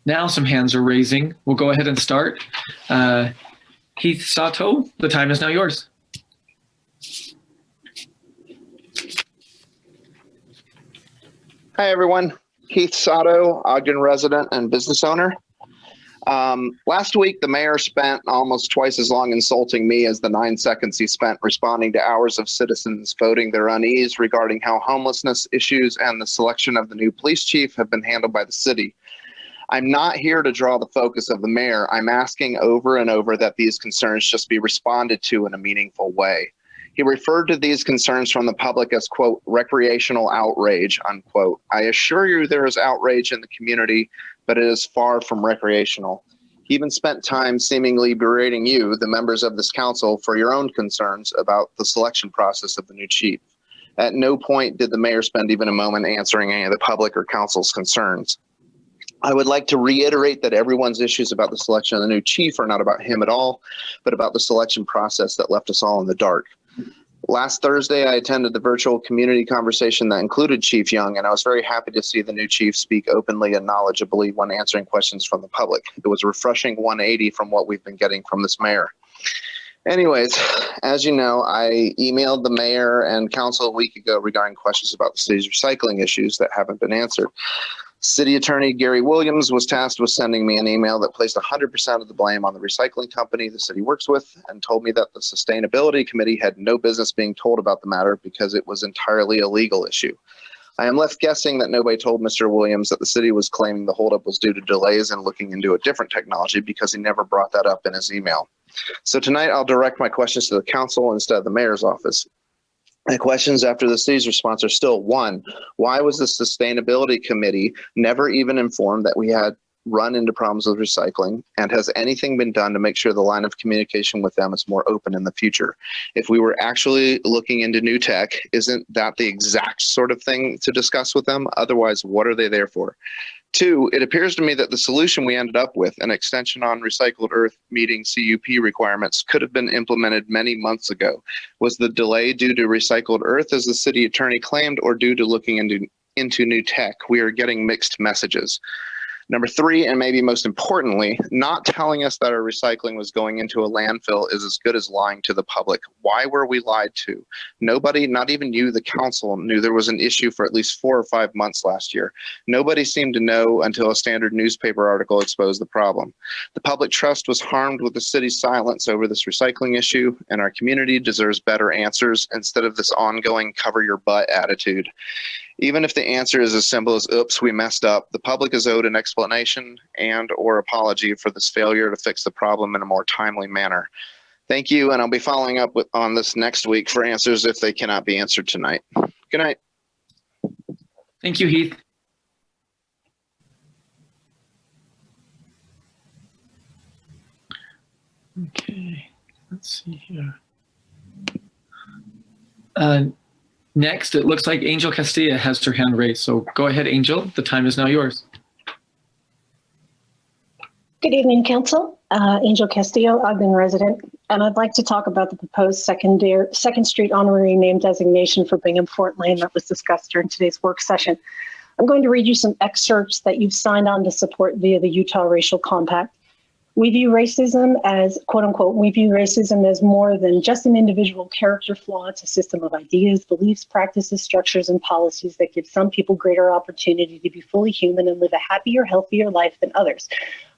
Now some hands are raising. We'll go ahead and start. Heath Sato, the time is now yours. Hi, everyone. Keith Sato, Ogden resident and business owner. Last week, the mayor spent almost twice as long insulting me as the 9 seconds he spent responding to hours of citizens voting their unease regarding how homelessness issues and the selection of the new police chief have been handled by the city. I'm not here to draw the focus of the mayor. I'm asking over and over that these concerns just be responded to in a meaningful way. He referred to these concerns from the public as, quote, recreational outrage, unquote. I assure you there is outrage in the community, but it is far from recreational. He even spent time seemingly berating you, the members of this council, for your own concerns about the selection process of the new chief. At no point did the mayor spend even a moment answering any of the public or council's concerns. I would like to reiterate that everyone's issues about the selection of the new chief are not about him at all, but about the selection process that left us all in the dark. Last Thursday, I attended the virtual community conversation that included Chief Young, and I was very happy to see the new chief speak openly and knowledgeably when answering questions from the public. It was a refreshing 180 from what we've been getting from this mayor. Anyways, as you know, I emailed the mayor and council a week ago regarding questions about the city's recycling issues that haven't been answered. City Attorney Gary Williams was tasked with sending me an email that placed 100% of the blame on the recycling company the city works with and told me that the Sustainability Committee had no business being told about the matter because it was entirely a legal issue. I am left guessing that nobody told Mr. Williams that the city was claiming the holdup was due to delays and looking into a different technology because he never brought that up in his email. So tonight I'll direct my questions to the council instead of the mayor's office. The questions after the city's response are still, one, why was the Sustainability Committee never even informed that we had run into problems with recycling? And has anything been done to make sure the line of communication with them is more open in the future? If we were actually looking into new tech, isn't that the exact sort of thing to discuss with them? Otherwise, what are they there for? Two, it appears to me that the solution we ended up with, an extension on recycled earth meeting CUP requirements, could have been implemented many months ago. Was the delay due to recycled earth, as the city attorney claimed, or due to looking into new tech? We are getting mixed messages. Number three, and maybe most importantly, not telling us that our recycling was going into a landfill is as good as lying to the public. Why were we lied to? Nobody, not even you, the council, knew there was an issue for at least 4 or 5 months last year. Nobody seemed to know until a standard newspaper article exposed the problem. The public trust was harmed with the city's silence over this recycling issue, and our community deserves better answers instead of this ongoing cover your butt attitude. Even if the answer is as simple as, oops, we messed up, the public is owed an explanation explanation and/or apology for this failure to fix the problem in a more timely manner. Thank you, and I'll be following up on this next week for answers if they cannot be answered tonight. Good night. Thank you, Heath. Okay, let's see here. Next, it looks like Angel Castilla has her hand raised. So go ahead, Angel. The time is now yours. Good evening, Council. Angel Castillo, Ogden resident, and I'd like to talk about the proposed Second Street honorary name designation for Bingham Fort Lane that was discussed during today's work session. I'm going to read you some excerpts that you've signed on to support via the Utah Racial Compact. We view racism as, quote unquote, we view racism as more than just an individual character flaw. It's a system of ideas, beliefs, practices, structures, and policies that give some people greater opportunity to be fully human and live a happier, healthier life than others.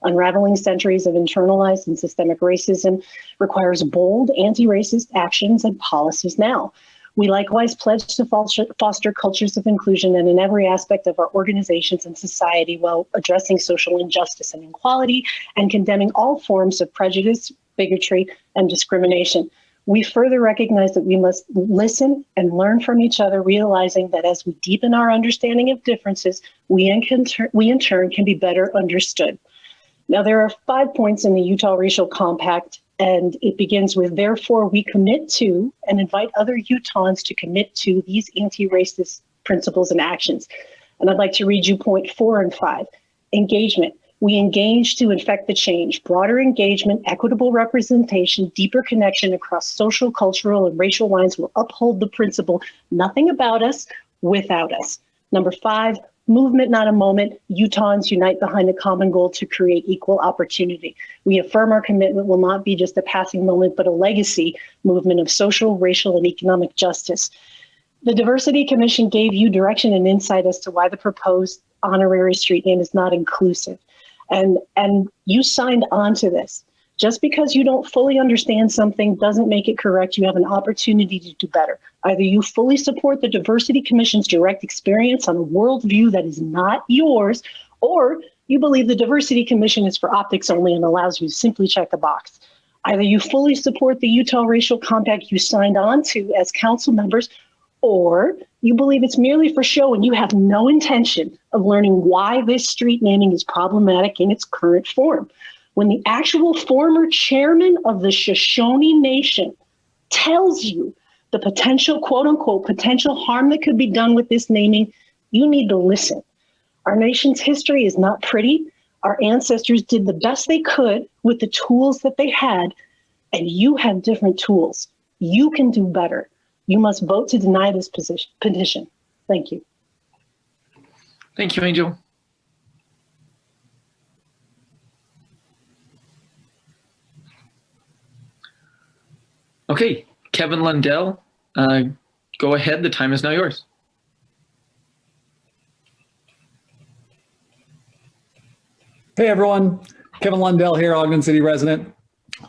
Unraveling centuries of internalized and systemic racism requires bold anti-racist actions and policies now. We likewise pledge to foster cultures of inclusion and in every aspect of our organizations and society while addressing social injustice and inequality and condemning all forms of prejudice, bigotry, and discrimination. We further recognize that we must listen and learn from each other, realizing that as we deepen our understanding of differences, we in turn can be better understood. Now, there are 5 points in the Utah Racial Compact, and it begins with, therefore, we commit to and invite other Utahns to commit to these anti-racist principles and actions. And I'd like to read you point 4 and 5. Engagement. We engage to effect the change. Broader engagement, equitable representation, deeper connection across social, cultural, and racial lines will uphold the principle, nothing about us without us. Number 5, movement, not a moment. Utahns unite behind a common goal to create equal opportunity. We affirm our commitment will not be just a passing moment, but a legacy movement of social, racial, and economic justice. The Diversity Commission gave you direction and insight as to why the proposed honorary street name is not inclusive. And you signed on to this. Just because you don't fully understand something doesn't make it correct. You have an opportunity to do better. Either you fully support the Diversity Commission's direct experience on a worldview that is not yours, or you believe the Diversity Commission is for optics only and allows you to simply check a box. Either you fully support the Utah Racial Compact you signed on to as council members, or you believe it's merely for show and you have no intention of learning why this street naming is problematic in its current form. When the actual former chairman of the Shoshone Nation tells you the potential, quote unquote, potential harm that could be done with this naming, you need to listen. Our nation's history is not pretty. Our ancestors did the best they could with the tools that they had, and you have different tools. You can do better. You must vote to deny this petition. Thank you. Thank you, Angel. Okay, Kevin Lundell, go ahead. The time is now yours. Hey everyone, Kevin Lundell here, Ogden City resident.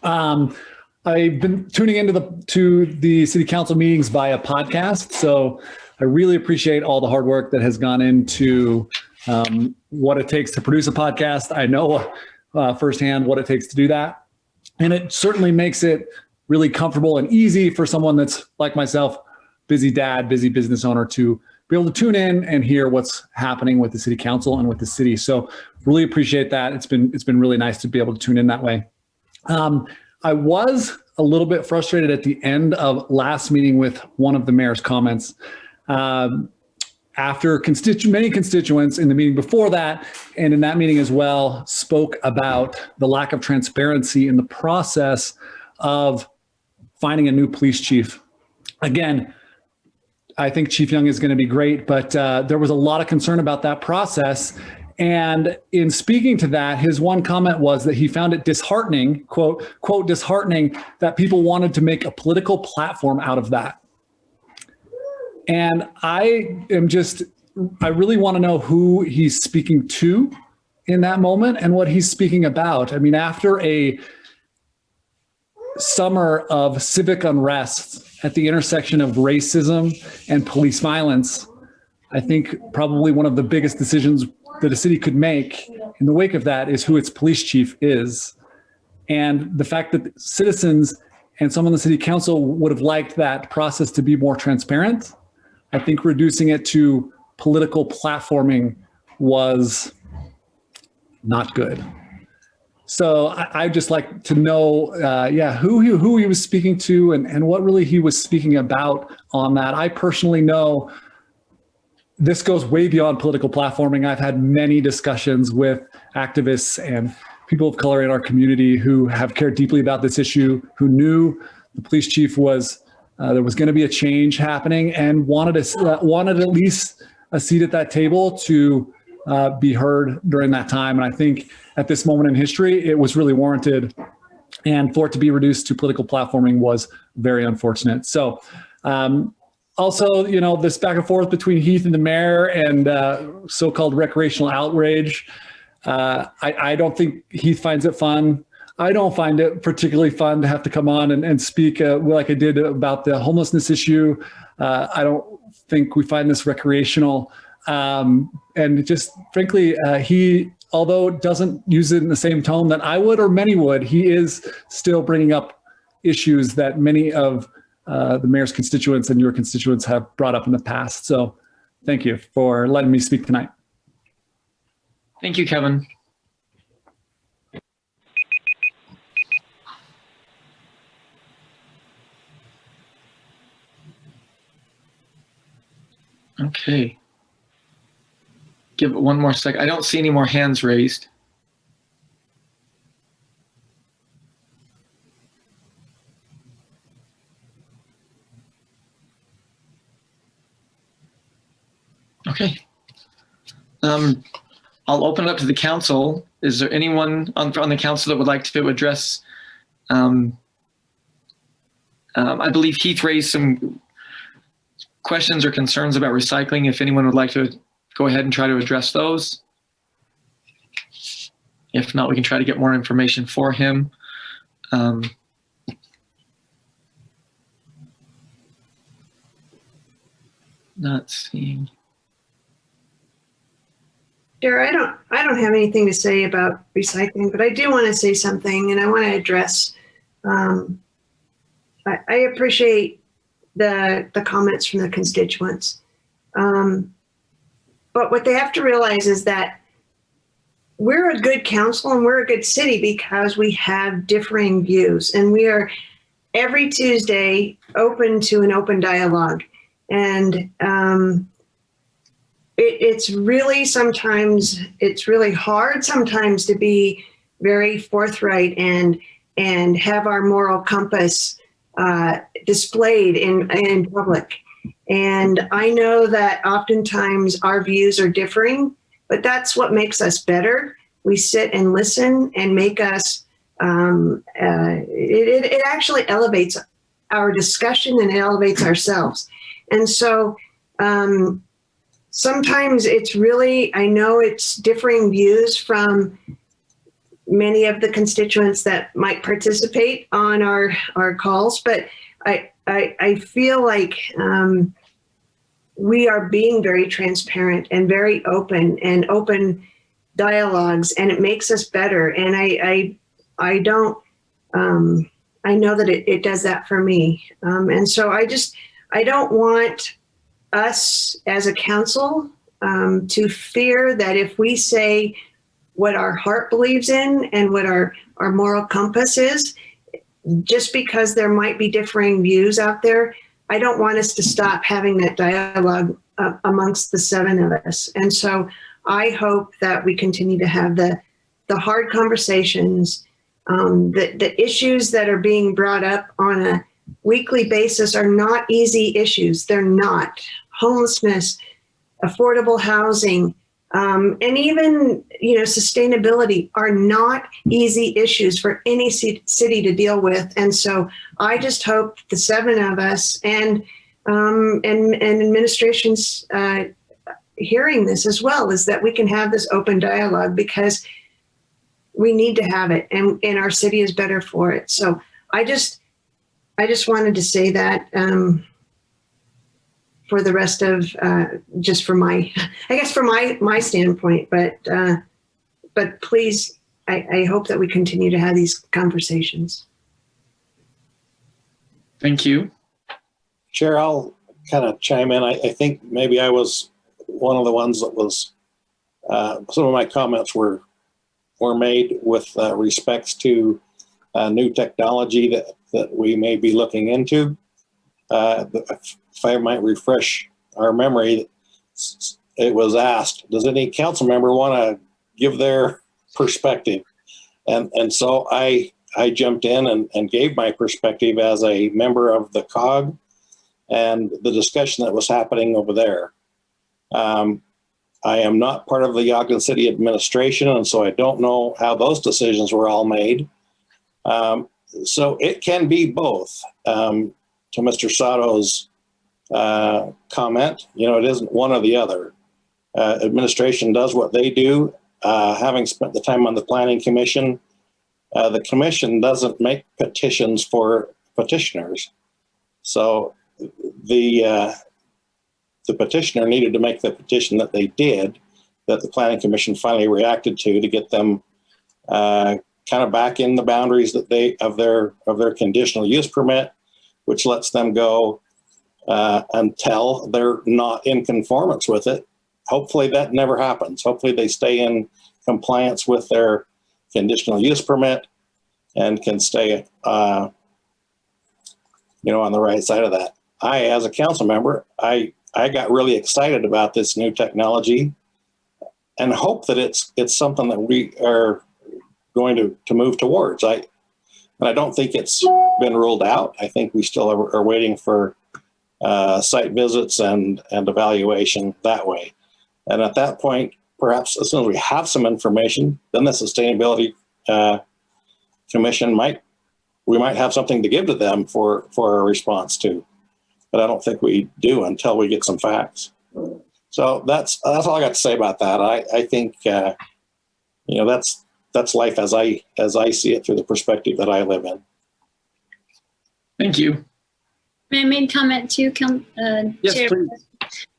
I've been tuning into the city council meetings via podcast, so I really appreciate all the hard work that has gone into what it takes to produce a podcast. I know firsthand what it takes to do that, and it certainly makes it really comfortable and easy for someone that's like myself, busy dad, busy business owner, to be able to tune in and hear what's happening with the city council and with the city. So really appreciate that. It's been really nice to be able to tune in that way. I was a little bit frustrated at the end of last meeting with one of the mayor's comments. After many constituents in the meeting before that, and in that meeting as well, spoke about the lack of transparency in the process of finding a new police chief. Again, I think Chief Young is going to be great, but there was a lot of concern about that process. And in speaking to that, his one comment was that he found it disheartening, quote, disheartening, that people wanted to make a political platform out of that. And I really want to know who he's speaking to in that moment and what he's speaking about. I mean, after a summer of civic unrest at the intersection of racism and police violence, I think probably one of the biggest decisions that a city could make in the wake of that is who its police chief is. And the fact that citizens and some on the city council would have liked that process to be more transparent, I think reducing it to political platforming was not good. So I'd just like to know, who he was speaking to and what really he was speaking about on that. I personally know this goes way beyond political platforming. I've had many discussions with activists and people of color in our community who have cared deeply about this issue, who knew the police chief was there was going to be a change happening and wanted at least a seat at that table to be heard during that time. And I think at this moment in history, it was really warranted. And for it to be reduced to political platforming was very unfortunate. So also, this back and forth between Heath and the mayor and so-called recreational outrage. I don't think Heath finds it fun. I don't find it particularly fun to have to come on and speak like I did about the homelessness issue. I don't think we find this recreational. And just frankly, he, although doesn't use it in the same tone that I would or many would, he is still bringing up issues that many of the mayor's constituents and your constituents have brought up in the past. So thank you for letting me speak tonight. Thank you, Kevin. Okay. Give it one more second. I don't see any more hands raised. Okay. I'll open it up to the council. Is there anyone on the council that would like to address? I believe Heath raised some questions or concerns about recycling. If anyone would like to go ahead and try to address those. If not, we can try to get more information for him. Not seeing. Dara, I don't have anything to say about recycling, but I do want to say something, and I want to address. I appreciate the comments from the constituents, but what they have to realize is that we're a good council and we're a good city because we have differing views, and we are every Tuesday open to an open dialogue, and it's really hard sometimes to be very forthright and have our moral compass displayed in public. And I know that oftentimes our views are differing, but that's what makes us better. We sit and listen and make us, it actually elevates our discussion and it elevates ourselves. And so, sometimes it's really, I know it's differing views from many of the constituents that might participate on our calls, but I feel like we are being very transparent and very open dialogues, and it makes us better. And I know that it does that for me. And so I don't want us as a council to fear that if we say what our heart believes in and what our moral compass is, just because there might be differing views out there, I don't want us to stop having that dialogue amongst the seven of us. And so I hope that we continue to have the hard conversations, the issues that are being brought up on a weekly basis are not easy issues. They're not. Homelessness, affordable housing, and even sustainability are not easy issues for any city to deal with. And so I just hope the seven of us and administrations hearing this as well is that we can have this open dialogue, because we need to have it, and our city is better for it. So I just wanted to say that. for the rest of, just from my, I guess from my standpoint, but please, I hope that we continue to have these conversations. Thank you. Chair, I'll kind of chime in. I think maybe I was one of the ones that was, some of my comments were made with respects to new technology that we may be looking into. If I might refresh our memory, it was asked, does any council member want to give their perspective? And so I jumped in and gave my perspective as a member of the COG and the discussion that was happening over there. I am not part of the Ogden City administration, and so I don't know how those decisions were all made. So it can be both. To Mr. Sato's comment, it isn't one or the other. Administration does what they do. Having spent the time on the Planning Commission, the commission doesn't make petitions for petitioners. So the petitioner needed to make the petition that they did, that the Planning Commission finally reacted to get them kind of back in the boundaries that of their conditional use permit, which lets them go until they're not in conformance with it. Hopefully that never happens. Hopefully they stay in compliance with their conditional use permit and can stay on the right side of that. As a council member, I got really excited about this new technology and hope that it's something that we are going to move towards. I don't think it's been ruled out. I think we still are waiting for site visits and evaluation that way. And at that point, perhaps as soon as we have some information, then the Sustainability Commission we might have something to give to them for a response to. But I don't think we do until we get some facts. So that's all I got to say about that. I think that's life as I see it through the perspective that I live in. Thank you. May I make comment too, Yes, Chair? please.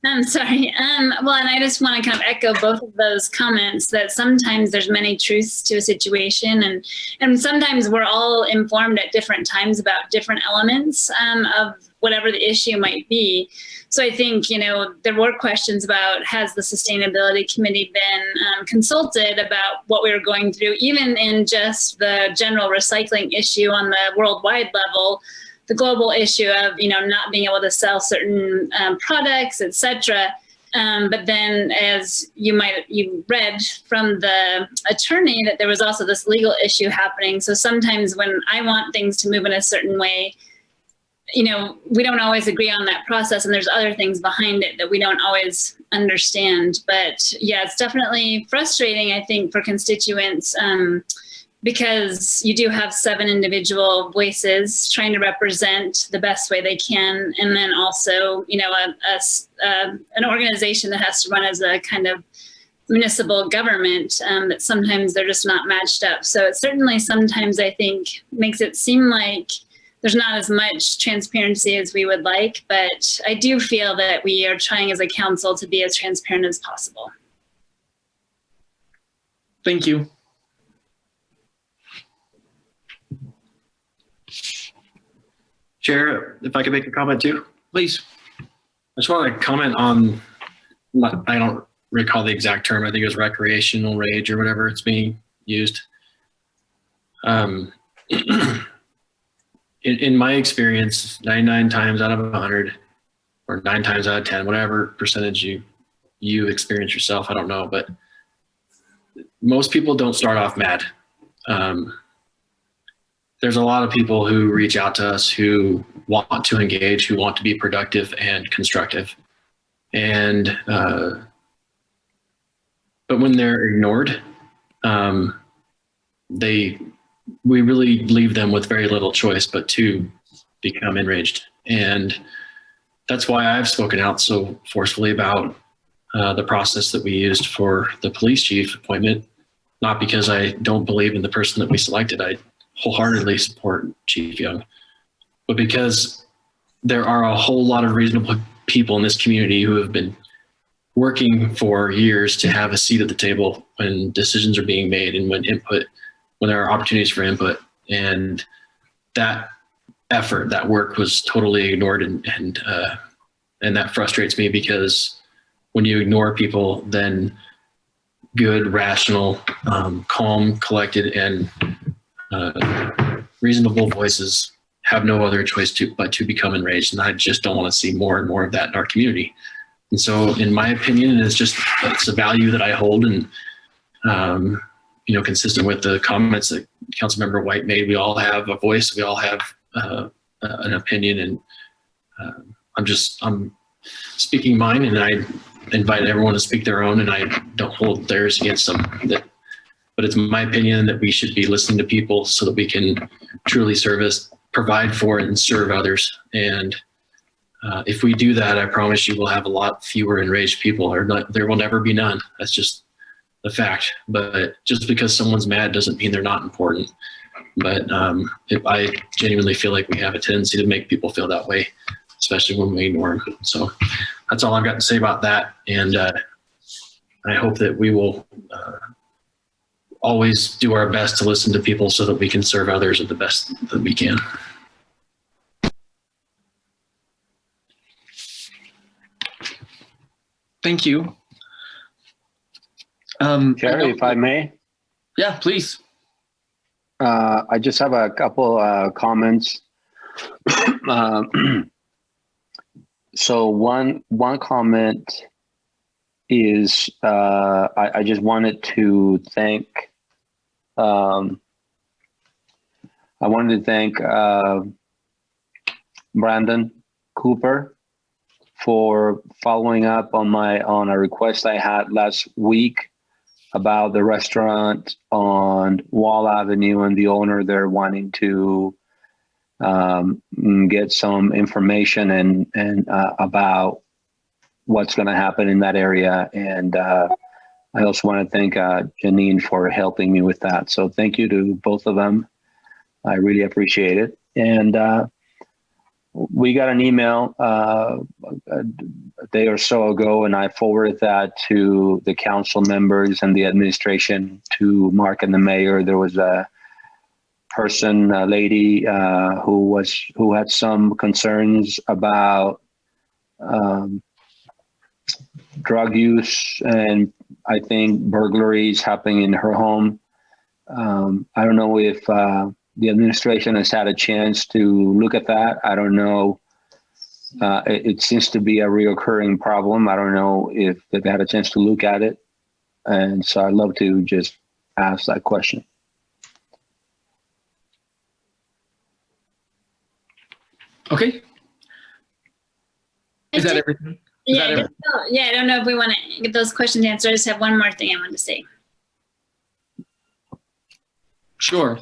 I'm sorry. Well, and I just want to kind of echo both of those comments that sometimes there's many truths to a situation, and sometimes we're all informed at different times about different elements of whatever the issue might be. So I think, there were questions about, has the Sustainability Committee been consulted about what we were going through, even in just the general recycling issue on the worldwide level, the global issue of, not being able to sell certain products, et cetera. But then as you read from the attorney that there was also this legal issue happening. So sometimes when I want things to move in a certain way, we don't always agree on that process, and there's other things behind it that we don't always understand. But yeah, it's definitely frustrating, I think, for constituents, because you do have 7 individual voices trying to represent the best way they can, and then also, an organization that has to run as a kind of municipal government, that sometimes they're just not matched up. So it certainly sometimes, I think, makes it seem like there's not as much transparency as we would like, but I do feel that we are trying as a council to be as transparent as possible. Thank you. Chair, if I could make a comment too? Please. I just want to comment on, I don't recall the exact term, I think it was recreational rage or whatever it's being used. In my experience, 99 times out of 100, or 9 times out of 10, whatever percentage you experience yourself, I don't know, but most people don't start off mad. There's a lot of people who reach out to us who want to engage, who want to be productive and constructive. And, but when they're ignored, we really leave them with very little choice but to become enraged. And that's why I've spoken out so forcefully about the process that we used for the police chief appointment, not because I don't believe in the person that we selected. I wholeheartedly support Chief Young, but because there are a whole lot of reasonable people in this community who have been working for years to have a seat at the table when decisions are being made and when there are opportunities for input. And that effort, that work was totally ignored, and that frustrates me, because when you ignore people, then good, rational, calm, collected, and reasonable voices have no other choice but to become enraged. And I just don't want to see more and more of that in our community. And so, in my opinion, it's a value that I hold, and consistent with the comments that Councilmember White made, we all have a voice, we all have an opinion, and I'm speaking mine, and I invite everyone to speak their own, and I don't hold theirs against them. But it's my opinion that we should be listening to people so that we can truly provide for and serve others. And if we do that, I promise you we'll have a lot fewer enraged people, or there will never be none. That's just the fact. But just because someone's mad doesn't mean they're not important. But I genuinely feel like we have a tendency to make people feel that way, especially when we ignore them. So that's all I've got to say about that. And I hope that we will always do our best to listen to people so that we can serve others at the best that we can. Thank you. Chair, if I may. Yeah, please. I just have a couple comments. So one comment is I just wanted to thank Brandon Cooper for following up on a request I had last week about the restaurant on Wall Avenue and the owner there wanting to get some information and about what's going to happen in that area. And I also want to thank Janine for helping me with that. So thank you to both of them. I really appreciate it. And we got an email a day or so ago, and I forwarded that to the council members and the administration, to Mark and the mayor. There was a person, a lady who had some concerns about drug use and I think burglaries happening in her home. I don't know if the administration has had a chance to look at that. I don't know. It seems to be a reoccurring problem. I don't know if they've had a chance to look at it. And so I'd love to just ask that question. Okay. Is that everything? Yeah, I don't know if we want to get those questions answered. I just have one more thing I want to say. Sure.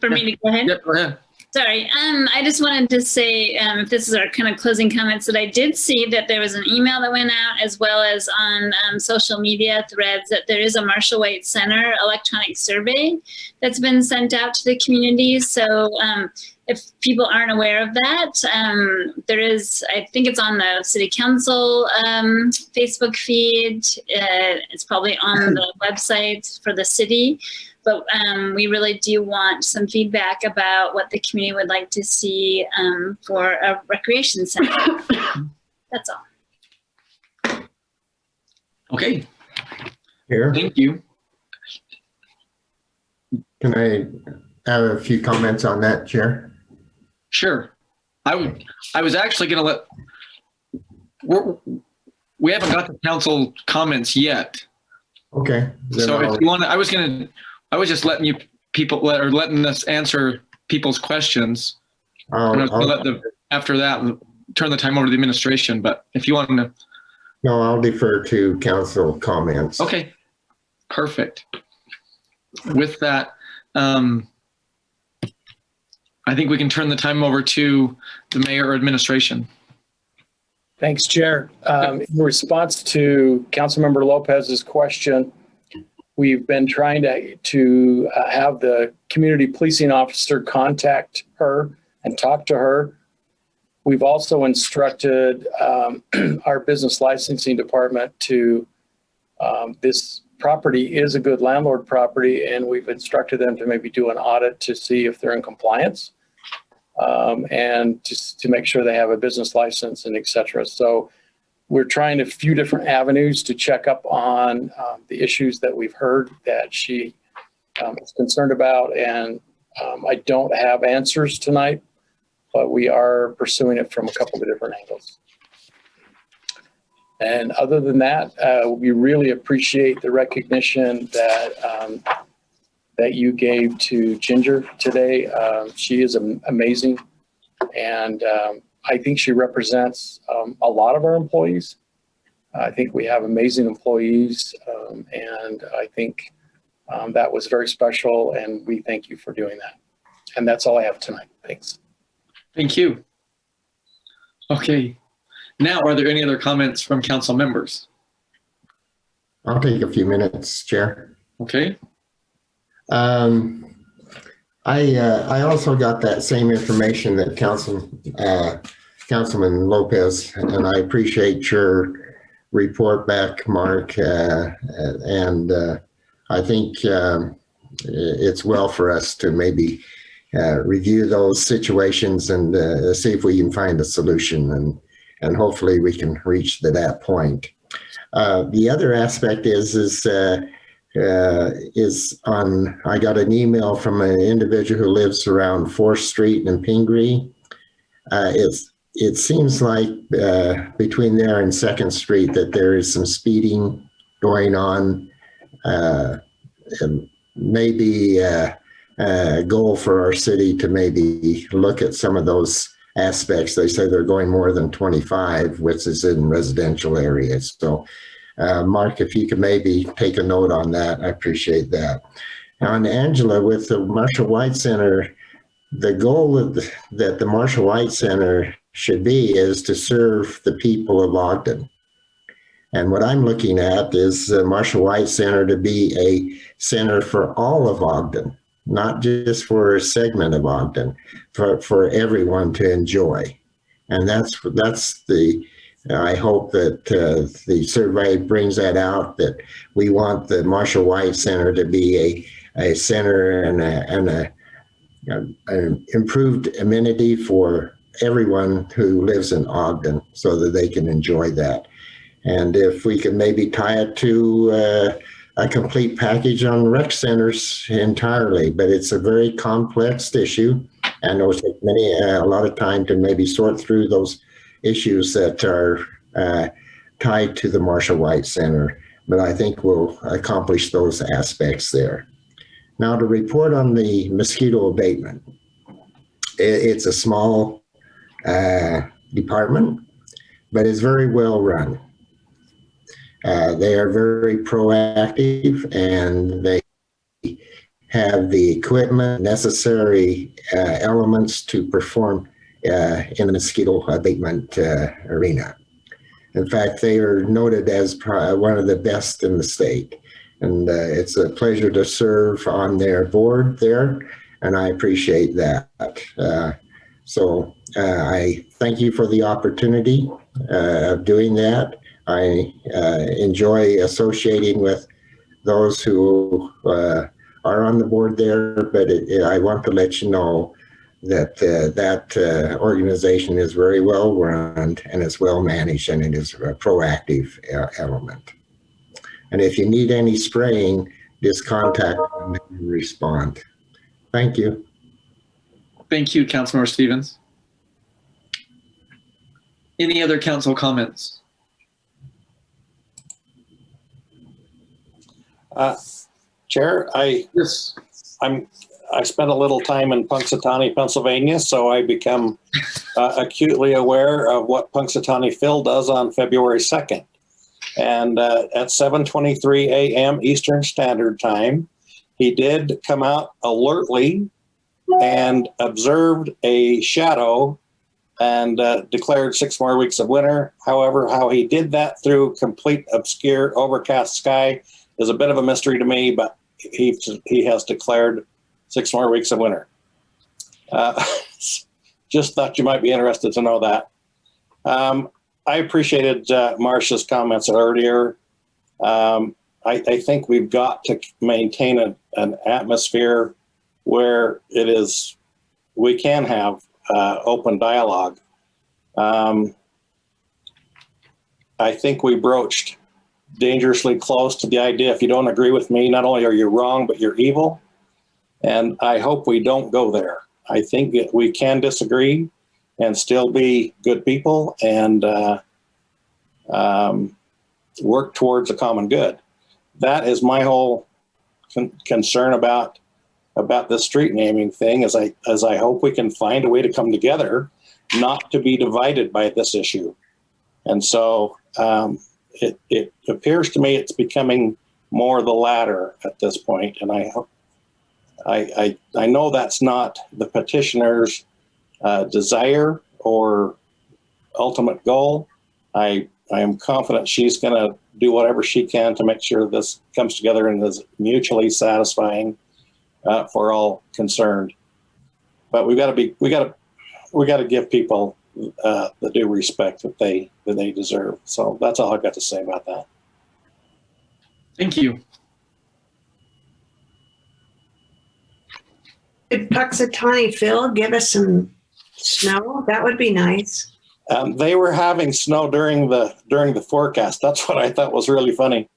For me to go ahead? Yep, go ahead. Sorry. I just wanted to say, if this is our kind of closing comments, that I did see that there was an email that went out, as well as on social media threads, that there is a Marshall White Center electronic survey that's been sent out to the community. So if people aren't aware of that, there is, I think it's on the City Council Facebook feed. It's probably on the website for the city. But we really do want some feedback about what the community would like to see for a recreation center. That's all. Okay. Here. Thank you. Can I have a few comments on that, Chair? Sure. I was actually going to we haven't got to council comments yet. Okay. So if you want to, I was just letting letting us answer people's questions. And I was going to after that, turn the time over to the administration. But if you want to. No, I'll defer to council comments. Okay. Perfect. With that, I think we can turn the time over to the mayor or administration. Thanks, Chair. In response to Councilmember Lopez's question, we've been trying to have the community policing officer contact her and talk to her. We've also instructed our business licensing department to, this property is a good landlord property, and we've instructed them to maybe do an audit to see if they're in compliance, and just to make sure they have a business license and et cetera. So we're trying a few different avenues to check up on the issues that we've heard that she is concerned about. And I don't have answers tonight, but we are pursuing it from a couple of different angles. And other than that, we really appreciate the recognition that that you gave to Ginger today. She is amazing, and I think she represents a lot of our employees. I think we have amazing employees, and I think that was very special, and we thank you for doing that. And that's all I have tonight. Thanks. Thank you. Okay. Now, are there any other comments from council members? I'll take a few minutes, Chair. Okay. I also got that same information that Councilman Lopez, and I appreciate your report back, Mark. And I think it's well for us to maybe review those situations and see if we can find a solution, and hopefully we can reach to that point. The other aspect is on, I got an email from an individual who lives around 4th Street in Pingree. It seems like between there and 2nd Street that there is some speeding going on. And maybe a goal for our city to maybe look at some of those aspects. They say they're going more than 25, which is in residential areas. So Mark, if you could maybe take a note on that, I appreciate that. On Angela, with the Marshall White Center, the goal that the Marshall White Center should be is to serve the people of Ogden. And what I'm looking at is the Marshall White Center to be a center for all of Ogden, not just for a segment of Ogden, for everyone to enjoy. And that's the, I hope that the survey brings that out, that we want the Marshall White Center to be a center and an improved amenity for everyone who lives in Ogden so that they can enjoy that. And if we can maybe tie it to a complete package on rec centers entirely, but it's a very complex issue, and it will take a lot of time to maybe sort through those issues that are tied to the Marshall White Center, but I think we'll accomplish those aspects there. Now, to report on the mosquito abatement, it's a small department, but it's very well run. They are very proactive, and they have the equipment, necessary elements to perform in the mosquito abatement arena. In fact, they are noted as one of the best in the state. And it's a pleasure to serve on their board there, and I appreciate that. So I thank you for the opportunity of doing that. I enjoy associating with those who are on the board there, but I want to let you know that that organization is very well run, and it's well managed, and it is a proactive element. And if you need any spraying, just contact them and respond. Thank you. Thank you, Councilmember Stevens. Any other council comments? Chair, I spent a little time in Punxsutawney, Pennsylvania, so I become acutely aware of what Punxsutawney Phil does on February 2nd. And at 7:23 a.m. Eastern Standard Time, he did come out alertly and observed a shadow and declared 6 more weeks of winter. However, how he did that through complete obscure overcast sky is a bit of a mystery to me, but he has declared 6 more weeks of winter. just thought you might be interested to know that. I appreciated Marcia's comments earlier. I think we've got to maintain an atmosphere where we can have open dialogue. I think we broached dangerously close to the idea, if you don't agree with me, not only are you wrong, but you're evil. And I hope we don't go there. I think that we can disagree and still be good people and work towards a common good. That is my whole concern about the street naming thing, as I hope we can find a way to come together, not to be divided by this issue. And so it appears to me it's becoming more the latter at this point. And I know that's not the petitioner's desire or ultimate goal. I am confident she's going to do whatever she can to make sure this comes together and is mutually satisfying for all concerned. But we got to give people the due respect that they deserve. So that's all I've got to say about that. Thank you. Could Puxatawny Phil give us some snow? That would be nice. They were having snow during the forecast. That's what I thought was really funny.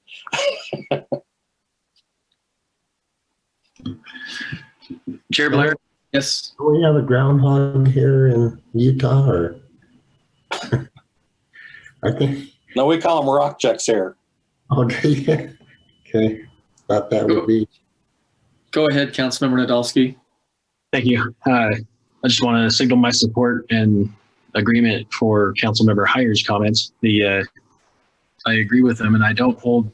Chair Blair, yes. Do we have a groundhog here in Utah, or I think? No, we call them rock checks here. Okay. Okay. Thought that would be. Go ahead, Councilmember Nadolski. Thank you. I just want to signal my support and agreement for Councilmember Heyer's comments. I agree with him, and I don't hold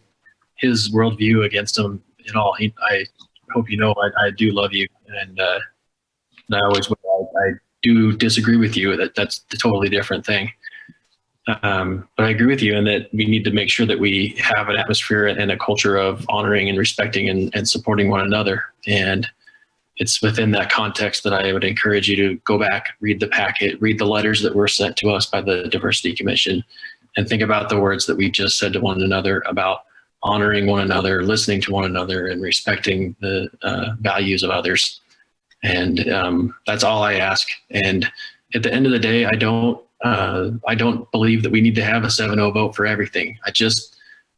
his worldview against him at all. I hope you know I do love you, and I always will. I do disagree with you. That's a totally different thing. But I agree with you in that we need to make sure that we have an atmosphere and a culture of honoring and respecting and supporting one another. And it's within that context that I would encourage you to go back, read the packet, read the letters that were sent to us by the Diversity Commission, and think about the words that we just said to one another about honoring one another, listening to one another, and respecting the values of others. And that's all I ask. And at the end of the day, I don't believe that we need to have a 7-0 vote for everything.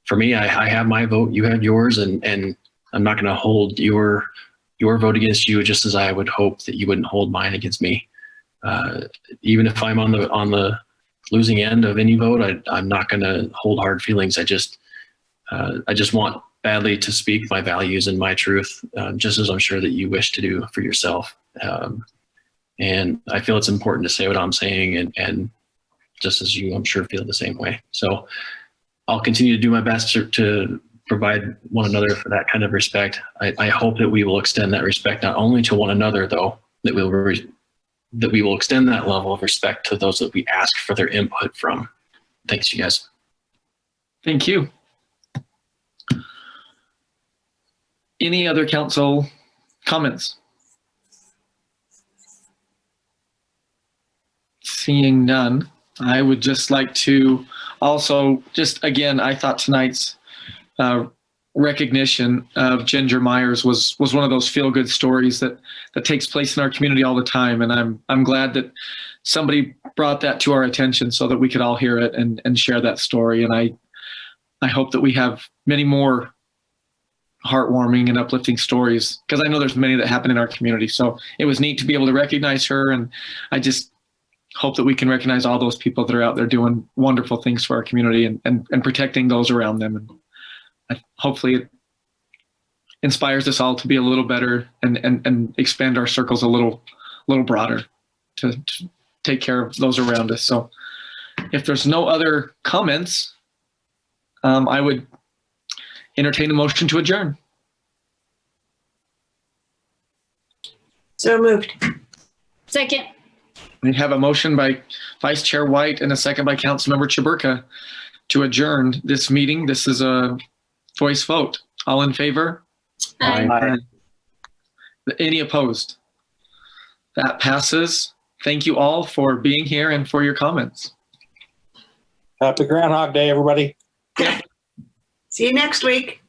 For me, I have my vote, you have yours, and I'm not going to hold your vote against you, just as I would hope that you wouldn't hold mine against me. Even if I'm on the losing end of any vote, I'm not going to hold hard feelings. I just want badly to speak my values and my truth, just as I'm sure that you wish to do for yourself. And I feel it's important to say what I'm saying, and just as you, I'm sure, feel the same way. So I'll continue to do my best to provide one another for that kind of respect. I hope that we will extend that respect not only to one another, though, that we will extend that level of respect to those that we ask for their input from. Thanks, you guys. Thank you. Any other council comments? Seeing none, I would just like to also again, I thought tonight's recognition of Ginger Myers was one of those feel-good stories that takes place in our community all the time, and I'm glad that somebody brought that to our attention so that we could all hear it and share that story. And I hope that we have many more heartwarming and uplifting stories, because I know there's many that happen in our community. So it was neat to be able to recognize her, and I just hope that we can recognize all those people that are out there doing wonderful things for our community and protecting those around them. And hopefully it inspires us all to be a little better and expand our circles a little broader to take care of those around us. So if there's no other comments, I would entertain a motion to adjourn. So moved. Second. We have a motion by Vice Chair White and a second by Councilmember Chaburka to adjourn this meeting. This is a voice vote. All in favor? Aye. Any opposed? That passes. Thank you all for being here and for your comments. Happy Groundhog Day, everybody. See you next week.